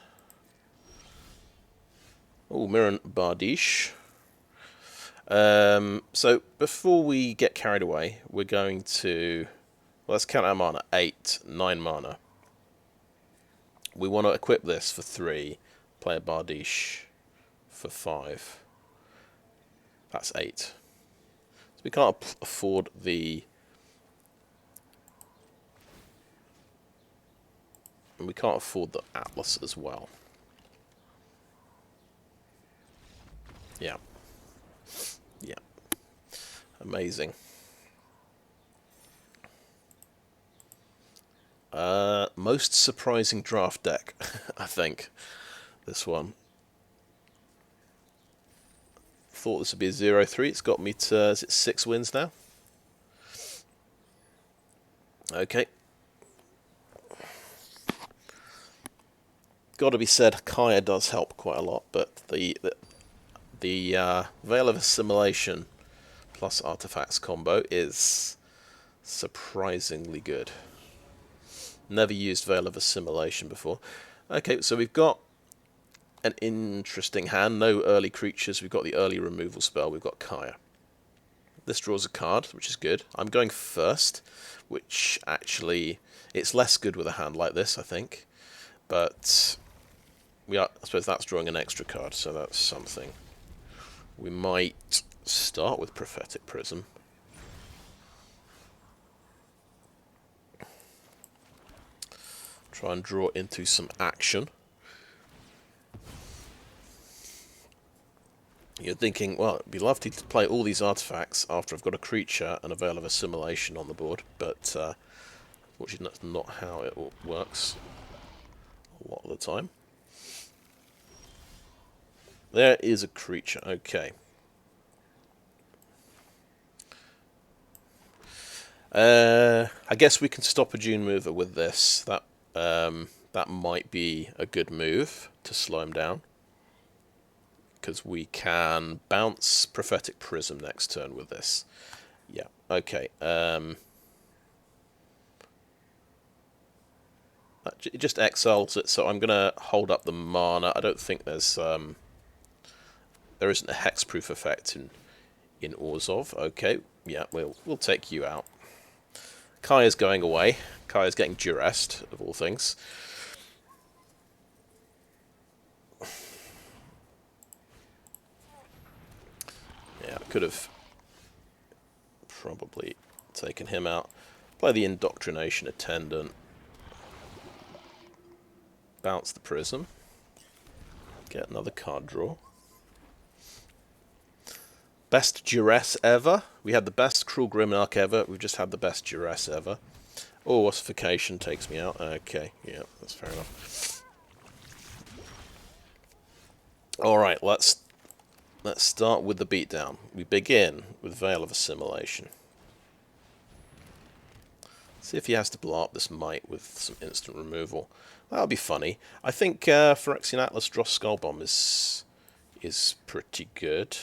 Oh, Mirran Bardiche. So before we get carried away, we're going to... Well, let's count our mana. 9 mana. We want to equip this for 3. Play a Bardiche for 5. That's 8. So we can't afford the... And we can't afford the Atlas as well. Yeah. Yeah. Amazing. Most surprising draft deck, I think. This one. Thought this would be a 0-3. It's got me to, is it 6 wins now? Okay. Got to be said, Kaya does help quite a lot, but the Veil of Assimilation plus Artifacts combo is surprisingly good. Never used Veil of Assimilation before. Okay, so we've got an interesting hand. No early creatures. We've got the early removal spell. We've got Kaya. This draws a card, which is good. I'm going first, which actually... It's less good with a hand like this, I think. But... I suppose that's drawing an extra card, so that's something. We might start with Prophetic Prism. Try and draw into some action. You're thinking, well, it'd be lovely to play all these artifacts after I've got a creature and a Veil of Assimilation on the board, but unfortunately that's not how it works a lot of the time. There is a creature, okay. I guess we can stop a Dune Mover with this. That might be a good move to slow him down. Because we can bounce Prophetic Prism next turn with this. Yeah, okay. It just exiles it, so I'm going to hold up the mana. I don't think there isn't a hexproof effect in Orzhov. Okay, yeah, we'll take you out. Kaya's going away. Kaya's getting duressed, of all things. Yeah, I could have probably taken him out. Play the Indoctrination Attendant. Bounce the Prism. Get another card draw. Best duress ever. We had the best Cruel Grimdark ever. We've just had the best duress ever. Oh, Ossification takes me out. Okay, yeah, that's fair enough. Alright, let's start with the beatdown. We begin with Veil of Assimilation. See if he has to blow up this Might with some instant removal. That'll be funny. I think Phyrexian Atlas Dross Skullbomb is pretty good.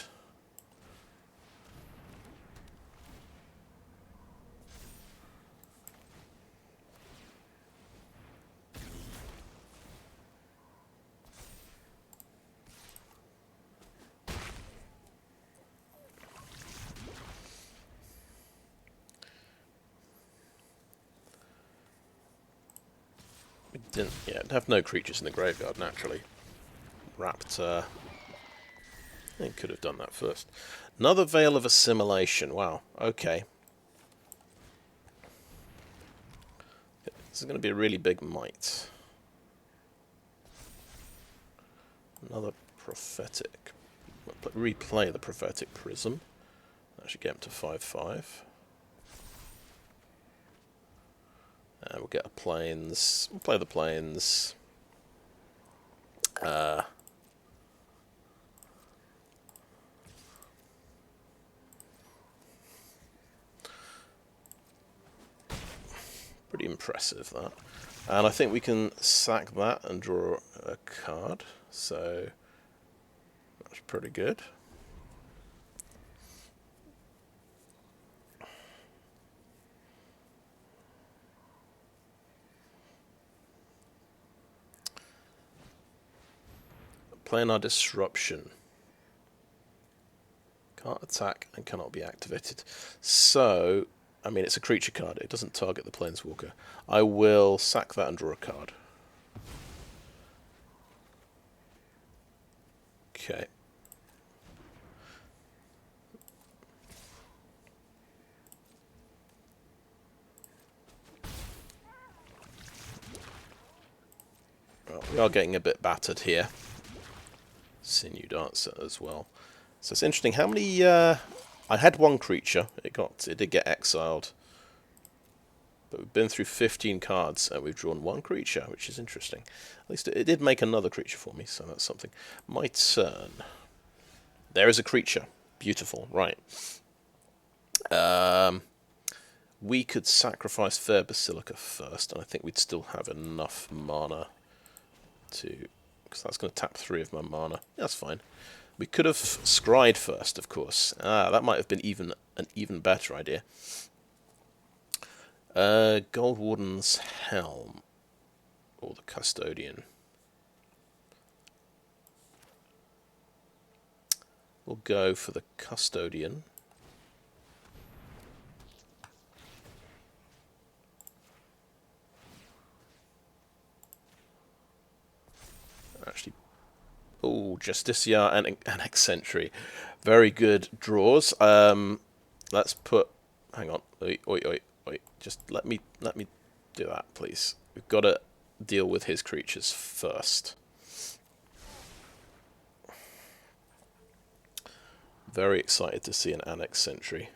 It'd have no creatures in the graveyard, naturally. Raptor. I could have done that first. Another Veil of Assimilation. Wow, okay. This is going to be a really big might. Another Prophetic. Replay the Prophetic Prism. That should get him to 5/5. And we'll get a Plains. We'll play the Plains. Pretty impressive, that. And I think we can sack that and draw a card. So that's pretty good. Playing our Disruption. Can't attack and cannot be activated. So, I mean, it's a creature card. It doesn't target the Planeswalker. I will sack that and draw a card. Okay. Well, we are getting a bit battered here. Sinew Dancer as well. So it's interesting. How many? I had one creature. It did get exiled. But we've been through 15 cards and we've drawn one creature, which is interesting. At least it did make another creature for me, so that's something. My turn. There is a creature. Beautiful. Right. We could sacrifice Fair Basilica first, and I think we'd still have enough mana to... because that's going to tap 3 of my mana. That's fine. We could have scryed first, of course. That might have been an even better idea. Goldwarden's Helm. Or the Custodian. We'll go for the Custodian. Actually, oh, Justiciar and Annex Sentry. Very good draws. Let's put... hang on. Oi, oi, oi, oi. Just let me do that, please. We've got to deal with his creatures first. Very excited to see an Annex Sentry.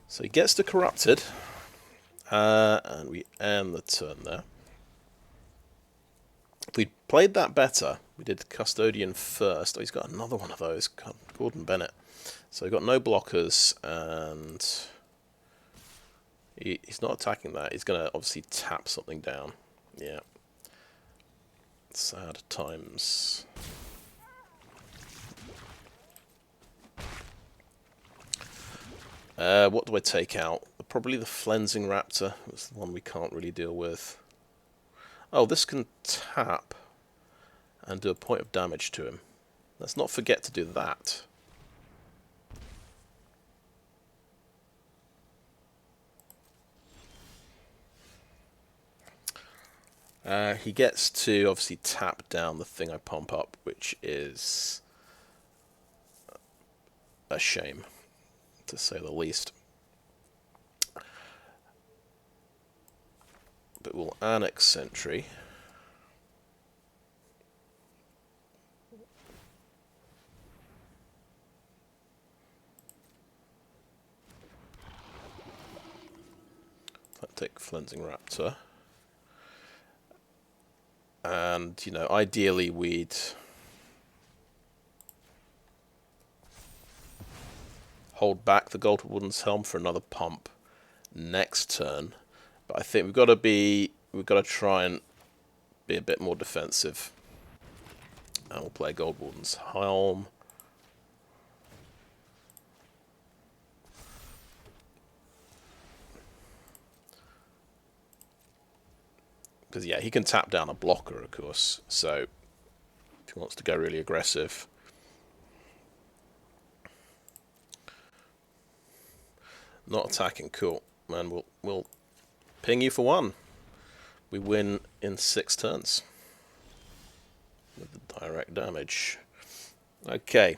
So he gets to Corrupted, and we end the turn there. If we'd played that better, we did Custodian first. Oh, he's got another one of those. God, Gordon Bennett. So we've got no blockers, and he's not attacking that. He's going to obviously tap something down. Yeah, Sad times. What do I take out? Probably the Flensing Raptor. That's the one we can't really deal with. Oh, this can tap and do a point of damage to him. Let's not forget to do that. He gets to obviously tap down the thing I pump up, which is a shame, to say the least. But we'll Annex Sentry. Take Flensing Raptor. And, you know, ideally we'd hold back the Goldwarden's Helm for another pump next turn. But I think we've got to try and be a bit more defensive. And we'll play Goldwarden's Helm. Because, yeah, he can tap down a blocker, of course. So, if he wants to go really aggressive. Not attacking, cool. Man, we'll ping you for 1. We win in 6 turns. With the direct damage. Okay.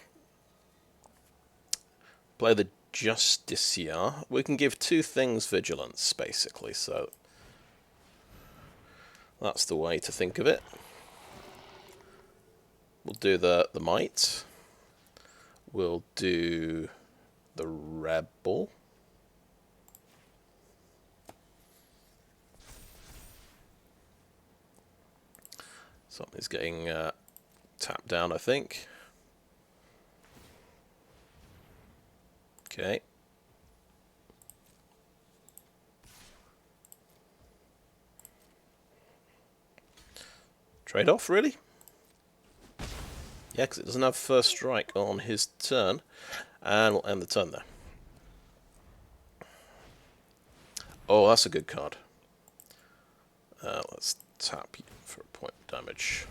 Play the Justiciar. We can give 2 things vigilance, basically, so that's the way to think of it. We'll do the Might. We'll do the Rebel. Something's getting tapped down, I think. Okay. Trade off, really? Yeah, because it doesn't have first strike on his turn. And we'll end the turn there. Oh, that's a good card. Let's tap for a point of damage.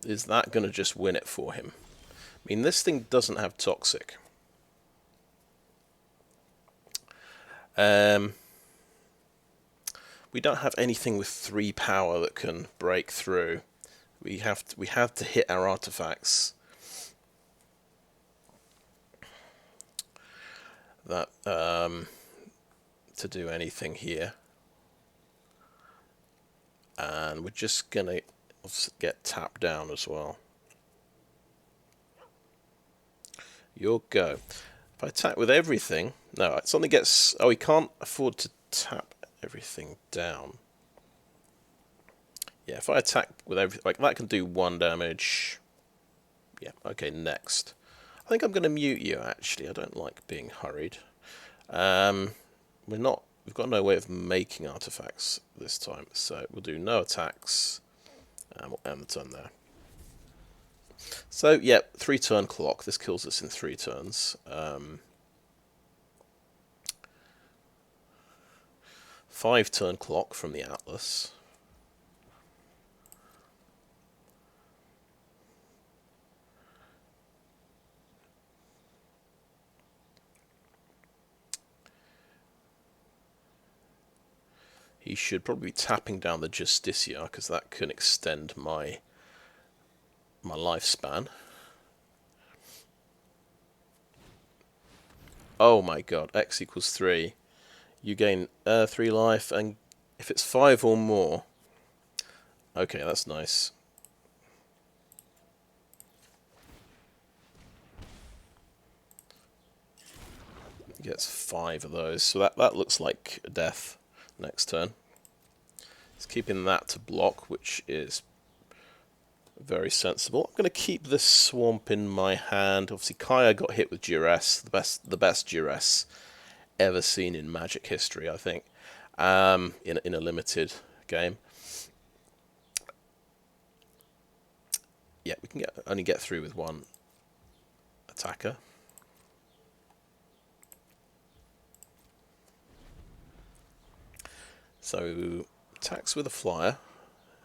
Is that going to just win it for him? I mean, this thing doesn't have Toxic. We don't have anything with 3 power that can break through. We have to hit our artifacts. That to do anything here, and we're just gonna get tapped down as well. You'll go. If I attack with everything, no, it suddenly gets. Oh, he can't afford to tap everything down. Yeah, if I attack with everything, like that can do 1 damage. Yeah, okay, next. I think I'm going to mute you, actually. I don't like being hurried. We've got no way of making artifacts this time, so we'll do no attacks, and we'll end the turn there. So, yeah, 3-turn clock. This kills us in 3 turns. 5-turn clock from the Atlas. He should probably be tapping down the Justiciar, because that can extend my lifespan. Oh my god, X equals 3. You gain 3 life, and if it's 5 or more... Okay, that's nice. He gets 5 of those, so that looks like a death next turn. He's keeping that to block, which is very sensible. I'm going to keep this swamp in my hand. Obviously, Kaya got hit with duress, the best duress ever seen in Magic history, I think, in a limited game. Yeah, we can only get through with one attacker. So, attacks with a flyer,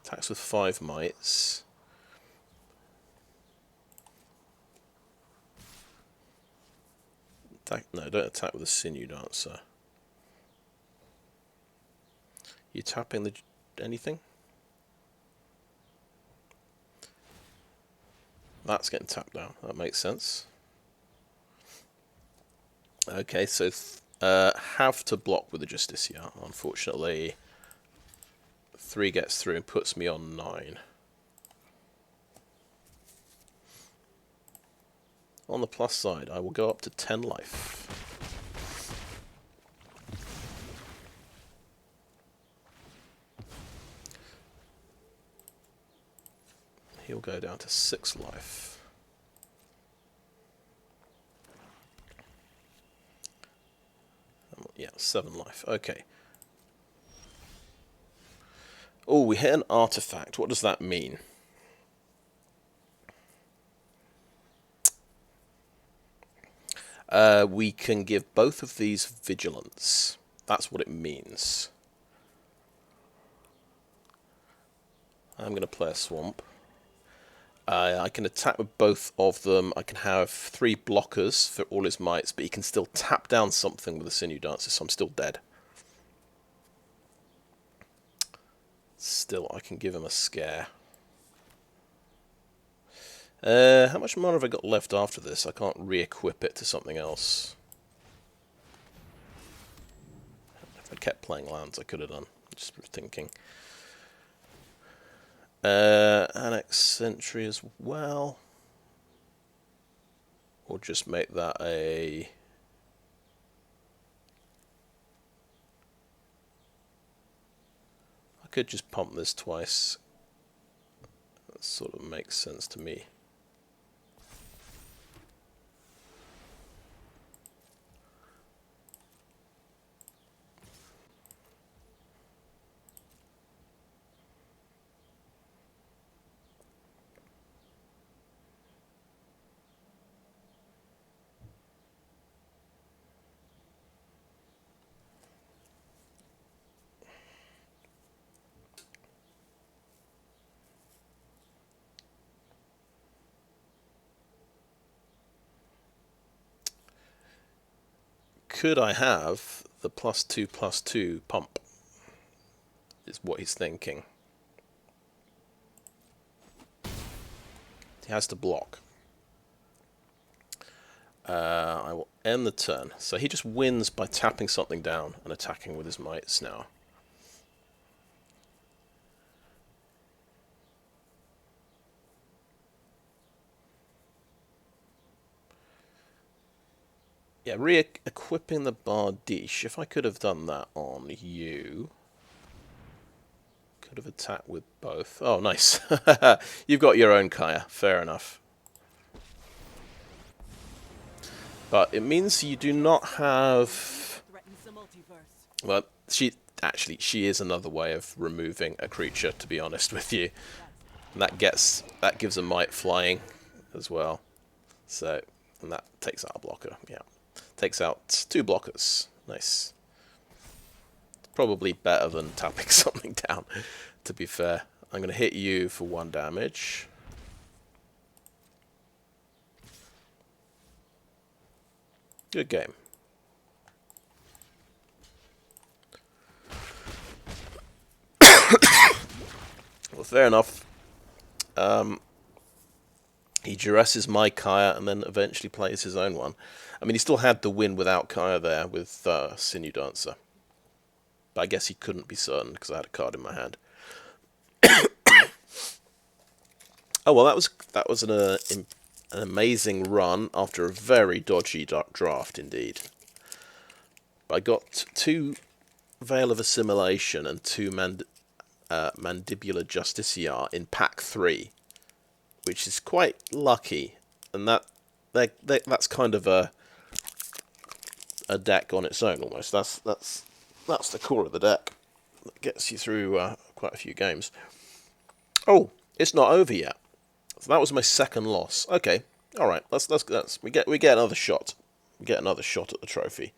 attacks with 5 mites. No, don't attack with a Sinew Dancer. You tapping anything? That's getting tapped down. That makes sense. Okay, so have to block with the Justiciar. Unfortunately, 3 gets through and puts me on 9. On the plus side, I will go up to 10 life. He'll go down to 6 life. Yeah, 7 life. Okay. Oh, we hit an artifact. What does that mean? We can give both of these vigilance. That's what it means. I'm going to play a swamp. I can attack with both of them. I can have 3 blockers for all his mites, but he can still tap down something with a Sinew Dancer, so I'm still dead. Still, I can give him a scare. How much mana have I got left after this? I can't re-equip it to something else. If I'd kept playing lands, I could have done. Just thinking. Annex Sentry as well. Or just make that a... I could just pump this twice. That sort of makes sense to me. Could I have the +2/+2 pump? Is what he's thinking. He has to block. I will end the turn. So he just wins by tapping something down and attacking with his mites now. Yeah, re-equipping the Bardiche. If I could have done that on you... Could have attacked with both. Oh, nice. You've got your own Kaya. Fair enough. But it means you do not have... Well, she is another way of removing a creature, to be honest with you. And that gives a mite flying as well. So, and that takes out a blocker. Yeah. Takes out 2 blockers. Nice. Probably better than tapping something down, to be fair. I'm going to hit you for 1 damage. Good game. Well, fair enough. He duresses my Kaya and then eventually plays his own one. I mean, he still had the win without Kaya there with Sinew Dancer. But I guess he couldn't be certain because I had a card in my hand. Oh well, that was an amazing run after a very dodgy draft indeed. But I got 2 Veil of Assimilation and 2 Mandible Justiciar in pack 3, which is quite lucky, and that's kind of a a deck on its own almost. That's the core of the deck that gets you through quite a few games. Oh, it's not over yet. So that was my second loss. Okay, all right. We get another shot. We get another shot at the trophy.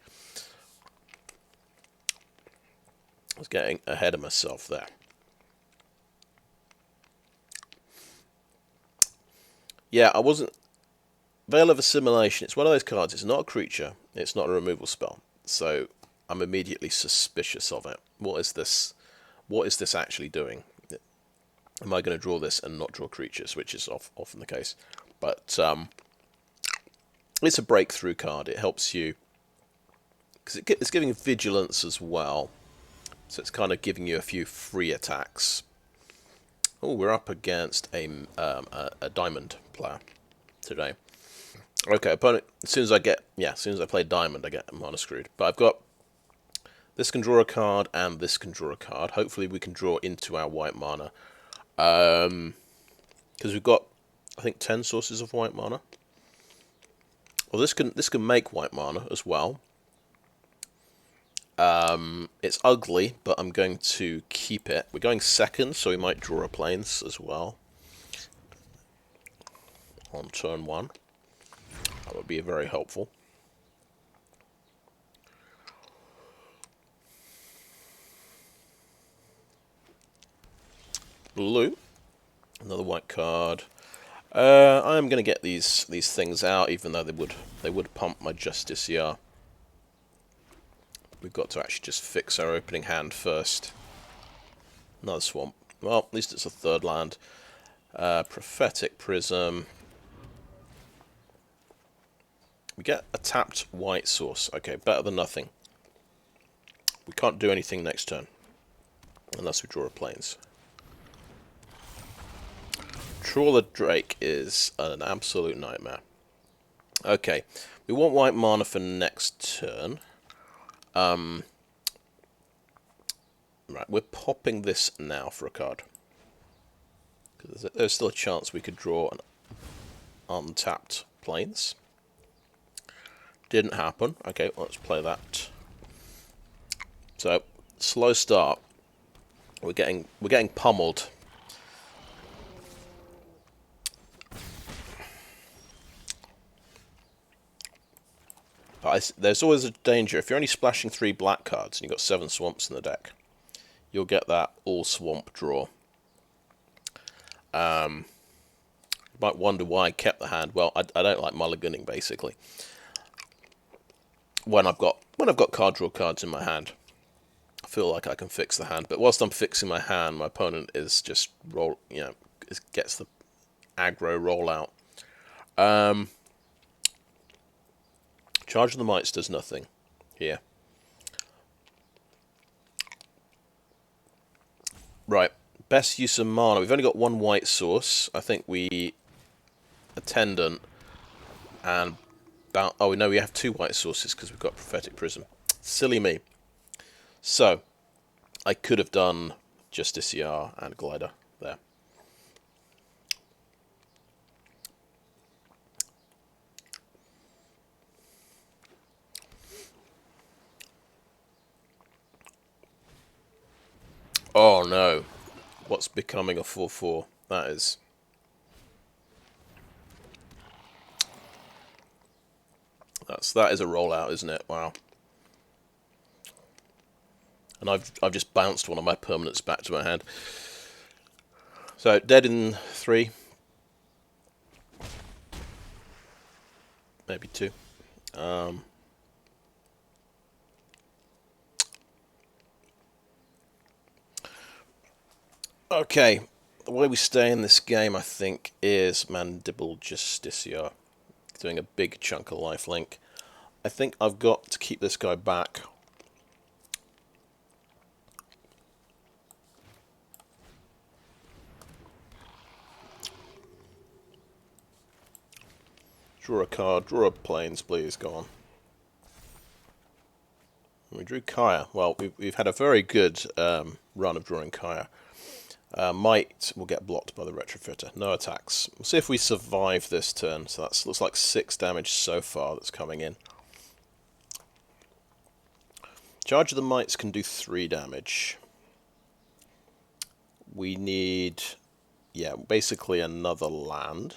I was getting ahead of myself there. Yeah, I wasn't. Veil of Assimilation. It's one of those cards. It's not a creature. It's not a removal spell. So I'm immediately suspicious of it. What is this? What is this actually doing? Am I going to draw this and not draw creatures, which is often the case. But it's a breakthrough card. It helps you, because it's giving vigilance as well. So it's kind of giving you a few free attacks. Oh, we're up against a diamond player today. Okay, opponent. As soon as I play diamond, I get mana screwed. But I've got this can draw a card and this can draw a card. Hopefully, we can draw into our white mana. Because we've got, I think, 10 sources of white mana. Well, this can make white mana as well. It's ugly, but I'm going to keep it. We're going second, so we might draw a plains as well on turn 1. That would be very helpful. Blue. Another white card. I'm going to get these things out, even though they would pump my Justiciar. We've got to actually just fix our opening hand first. Another swamp. Well, at least it's a third land. Prophetic Prism. We get a tapped white source. Okay, better than nothing. We can't do anything next turn. Unless we draw a plains. Trawler Drake is an absolute nightmare. Okay, we want white mana for next turn. Right, we're popping this now for a card. There's still a chance we could draw an untapped plains. Didn't happen. Okay, let's play that. So, slow start. We're getting pummeled. But there's always a danger. If you're only splashing 3 black cards and you've got 7 swamps in the deck, you'll get that all swamp draw. You might wonder why I kept the hand. Well, I don't like mulliganing basically. When I've got card draw cards in my hand, I feel like I can fix the hand. But whilst I'm fixing my hand, my opponent is just gets the aggro rollout. Charge of the Mites does nothing here. Right, best use of mana. We've only got 1 white source. I think we Attendant and oh no, we have 2 white sources because we've got Prophetic Prism. Silly me. So I could have done Justiciar and Glider there. Oh no. What's becoming a 4/4? That is. That is a rollout, isn't it? Wow. And I've just bounced one of my permanents back to my hand. So dead in 3. Maybe 2. Okay, the way we stay in this game, I think, is Mandible Justiciar. Doing a big chunk of lifelink. I think I've got to keep this guy back. Draw a card, draw a plains, please, go on. We drew Kaya. Well, we've had a very good run of drawing Kaya. Might will get blocked by the Retrofitter. No attacks. We'll see if we survive this turn. So that looks like 6 damage so far that's coming in. Charge of the Mites can do 3 damage. We need, yeah, basically another land.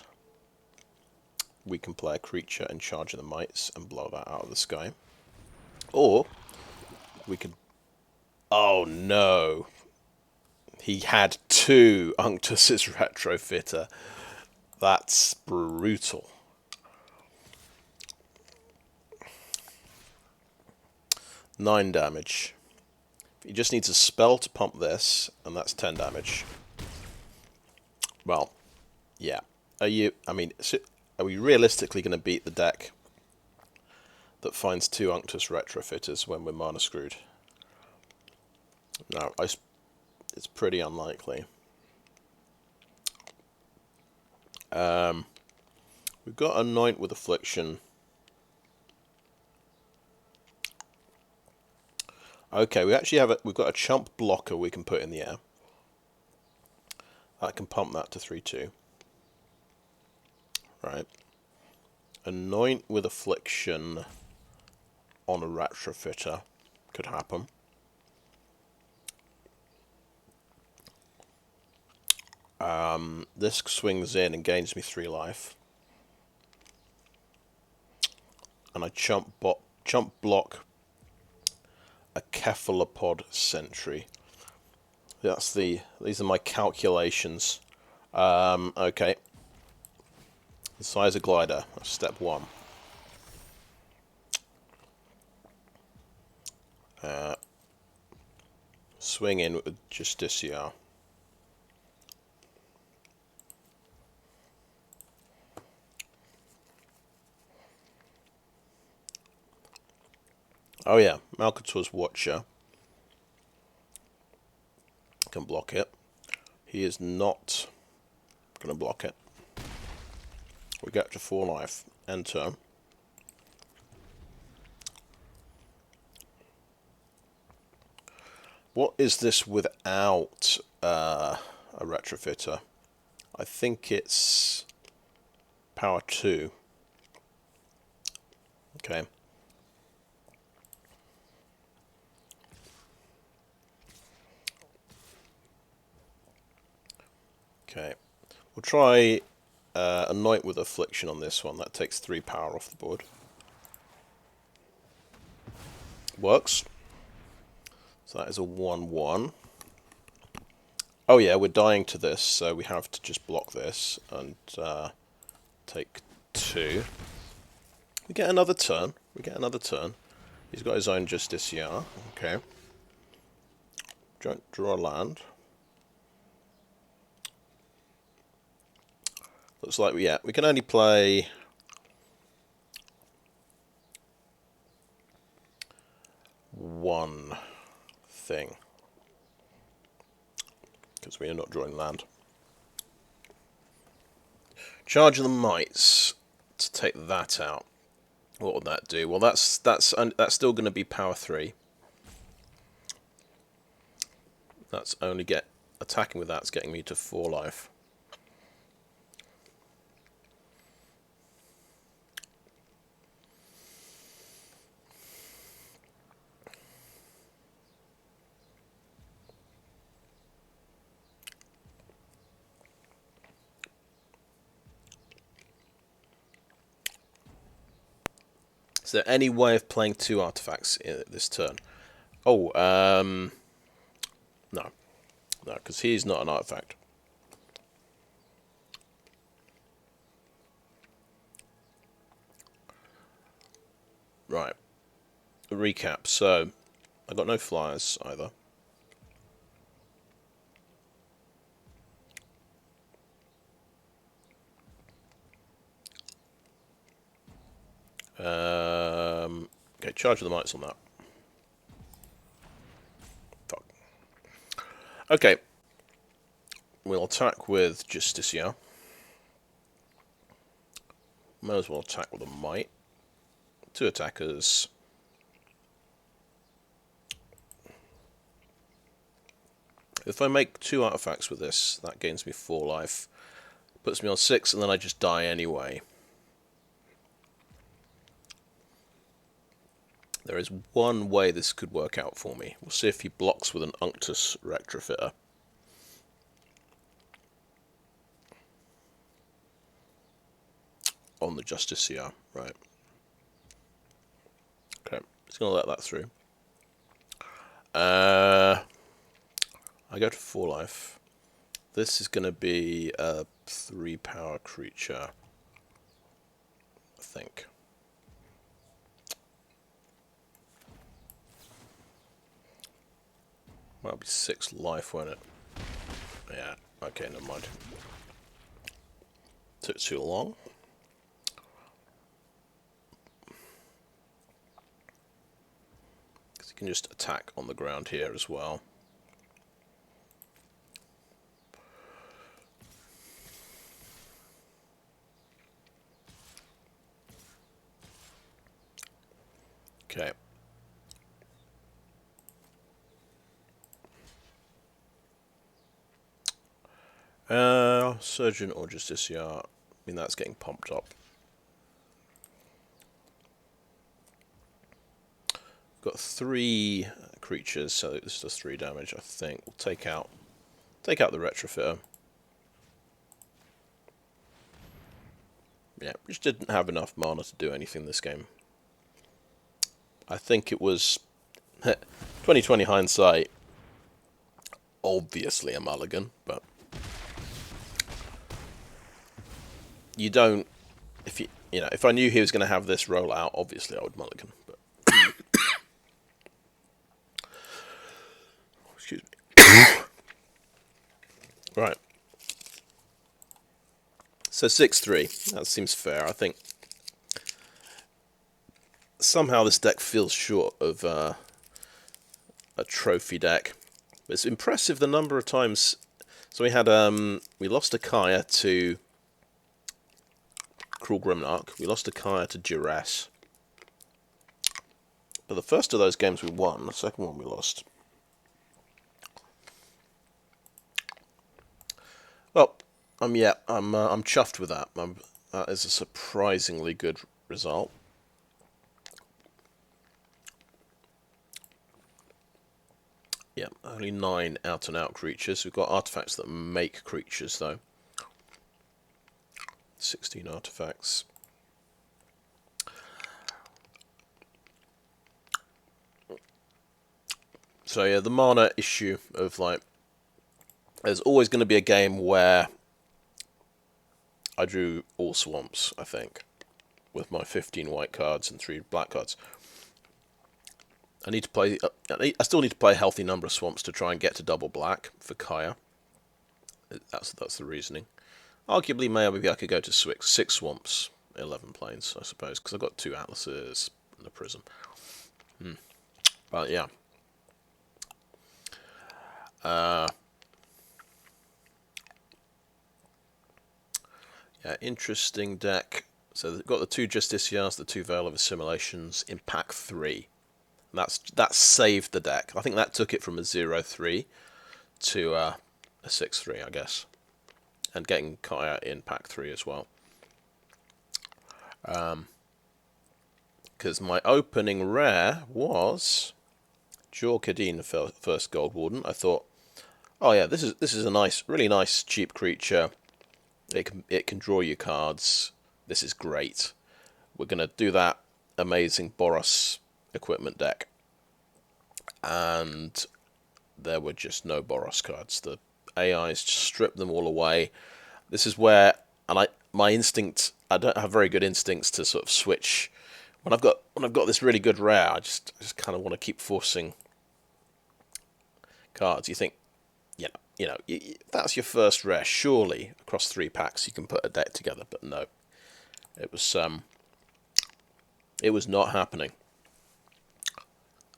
We can play a creature and Charge of the Mites and blow that out of the sky. Or we could... Oh no! He had 2 Unctus's Retrofitter. That's brutal. Nine damage. He just needs a spell to pump this, and that's 10 damage. Well, yeah. Are we realistically going to beat the deck that finds 2 Unctus Retrofitters when we're mana screwed? No, it's pretty unlikely. We've got Anoint with Affliction. Okay, we've got a chump blocker we can put in the air. I can pump that to 3/2. Right. Anoint with Affliction on a Retrofitter could happen. This swings in and gains me 3 life. And I chump block a Cephalopod Sentry. These are my calculations. Okay. Incisor Glider, that's step 1. Swing in with Justiciar. Oh yeah, Malcator's Watcher can block it. He is not going to block it. We get to 4 life. End turn. What is this without a Retrofitter? I think it's power 2. Okay. Okay. We'll try Anoint with Affliction on this one. That takes 3 power off the board. Works. So that is a 1/1. Oh yeah, we're dying to this, so we have to just block this and take 2. We get another turn. He's got his own Justiciar. Okay. Draw a land. Looks like we can only play one thing because we are not drawing land. Charge of the Mites to take that out. What would that do? Well, that's still going to be power 3. That's only attacking with that's getting me to 4 life. Is there any way of playing 2 artifacts this turn? Oh, no, because he's not an artifact. Right. A recap. So, I got no flyers either. Okay, Charge of the Mites on that. Fuck. Okay. We'll attack with Justiciar. Might as well attack with a Mite. 2 attackers. If I make 2 artifacts with this, that gains me 4 life. Puts me on 6, and then I just die anyway. There is one way this could work out for me. We'll see if he blocks with an Unctus Retrofitter. On the Justiciar, right. Okay, he's going to let that through. I go to 4 life. This is going to be a 3 power creature, I think. Might be 6 life, won't it? Yeah, okay, never mind. Took too long. Because you can just attack on the ground here as well. Okay. Surgeon or Justiciar. I mean, that's getting pumped up. Got 3 creatures, so this does 3 damage, I think. We'll take out the Retrofitter. Yeah, just didn't have enough mana to do anything this game. I think it was 2020 hindsight, obviously a mulligan, but you don't. If I knew he was going to have this roll out, obviously I would mulligan. But excuse me. Right. So 6/3. That seems fair. I think somehow this deck feels short of a trophy deck. It's impressive the number of times. So we lost a Kaya to Cruel Grimnarch. We lost a Kaya to Duress. But the first of those games we won. The second one we lost. Well, I'm chuffed with that. That is a surprisingly good result. Yeah, only 9 out-and-out creatures. We've got artifacts that make creatures, though. 16 artifacts. So yeah, the mana issue of like, there's always going to be a game where I drew all swamps, I think, with my 15 white cards and 3 black cards. I still need to play a healthy number of swamps to try and get to double black for Kaya. That's the reasoning. Arguably, maybe I could go to 6 swamps, 11 planes, I suppose, because I've got 2 atlases and a prism. But yeah. Yeah, interesting deck. So they've got the 2 Justiciars, the 2 Veil of Assimilations in pack 3. And that saved the deck. I think that took it from a 0-3 to a 6-3, I guess. And getting Kaya in pack 3 as well. Because my opening rare was Jorkadin, first Goldwarden. I thought, oh yeah, this is a really nice, cheap creature. It can draw you cards. This is great. We're gonna do that amazing Boros equipment deck, and there were just no Boros cards. The AIs stripped them all away. This is where, and my instinct, I don't have very good instincts to sort of switch. When I've got this really good rare, I just kind of want to keep forcing cards. You think, if that's your first rare, surely across 3 packs you can put a deck together. But no, it was not happening.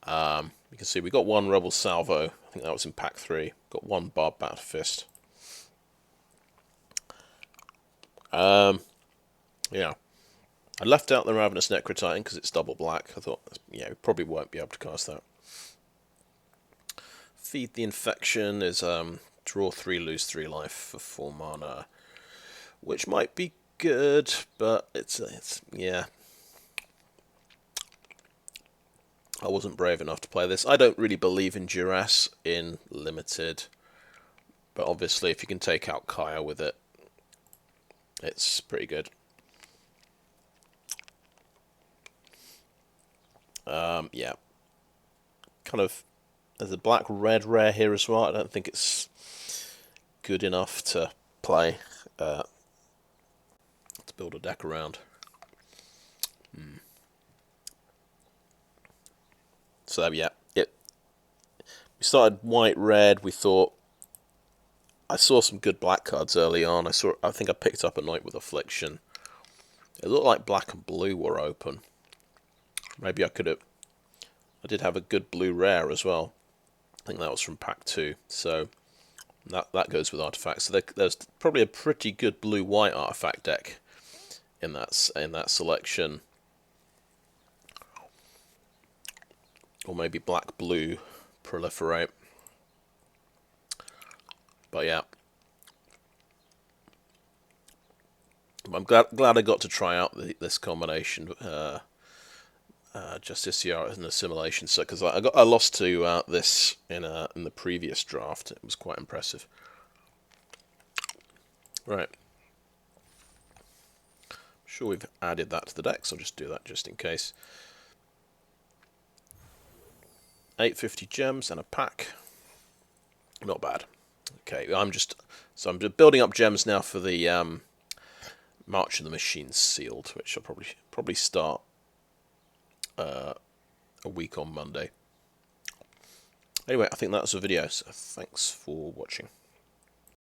You can see we got 1 Rebel Salvo. I think that was in pack 3. Got 1 Barb Battle Fist. Yeah. I left out the Ravenous Necrotitan because it's double black. I thought, yeah, we probably won't be able to cast that. Feed the Infection is draw 3, lose 3 life for 4 mana, which might be good, but it's yeah. I wasn't brave enough to play this. I don't really believe in Duress in Limited, but obviously if you can take out Kaya with it, it's pretty good. Yeah. Kind of, there's a black-red rare here as well. I don't think it's good enough to play, to build a deck around. So yeah, we started white-red. We thought, I saw some good black cards early on. I think I picked up Anoint with Affliction. It looked like black and blue were open. Maybe I did have a good blue rare as well. I think that was from pack 2. So that goes with artifacts. So there's probably a pretty good blue-white artifact deck in that selection. Or maybe black-blue proliferate. But yeah, I'm glad I got to try out this combination, Justiciar and Assimilation. So because I lost to this in the previous draft, it was quite impressive. Right, I'm sure we've added that to the deck, so I'll just do that just in case. 850 gems and a pack. Not bad. Okay, I'm just building up gems now for the March of the Machines sealed, which I'll probably start a week on Monday. Anyway, I think that's the video, so thanks for watching.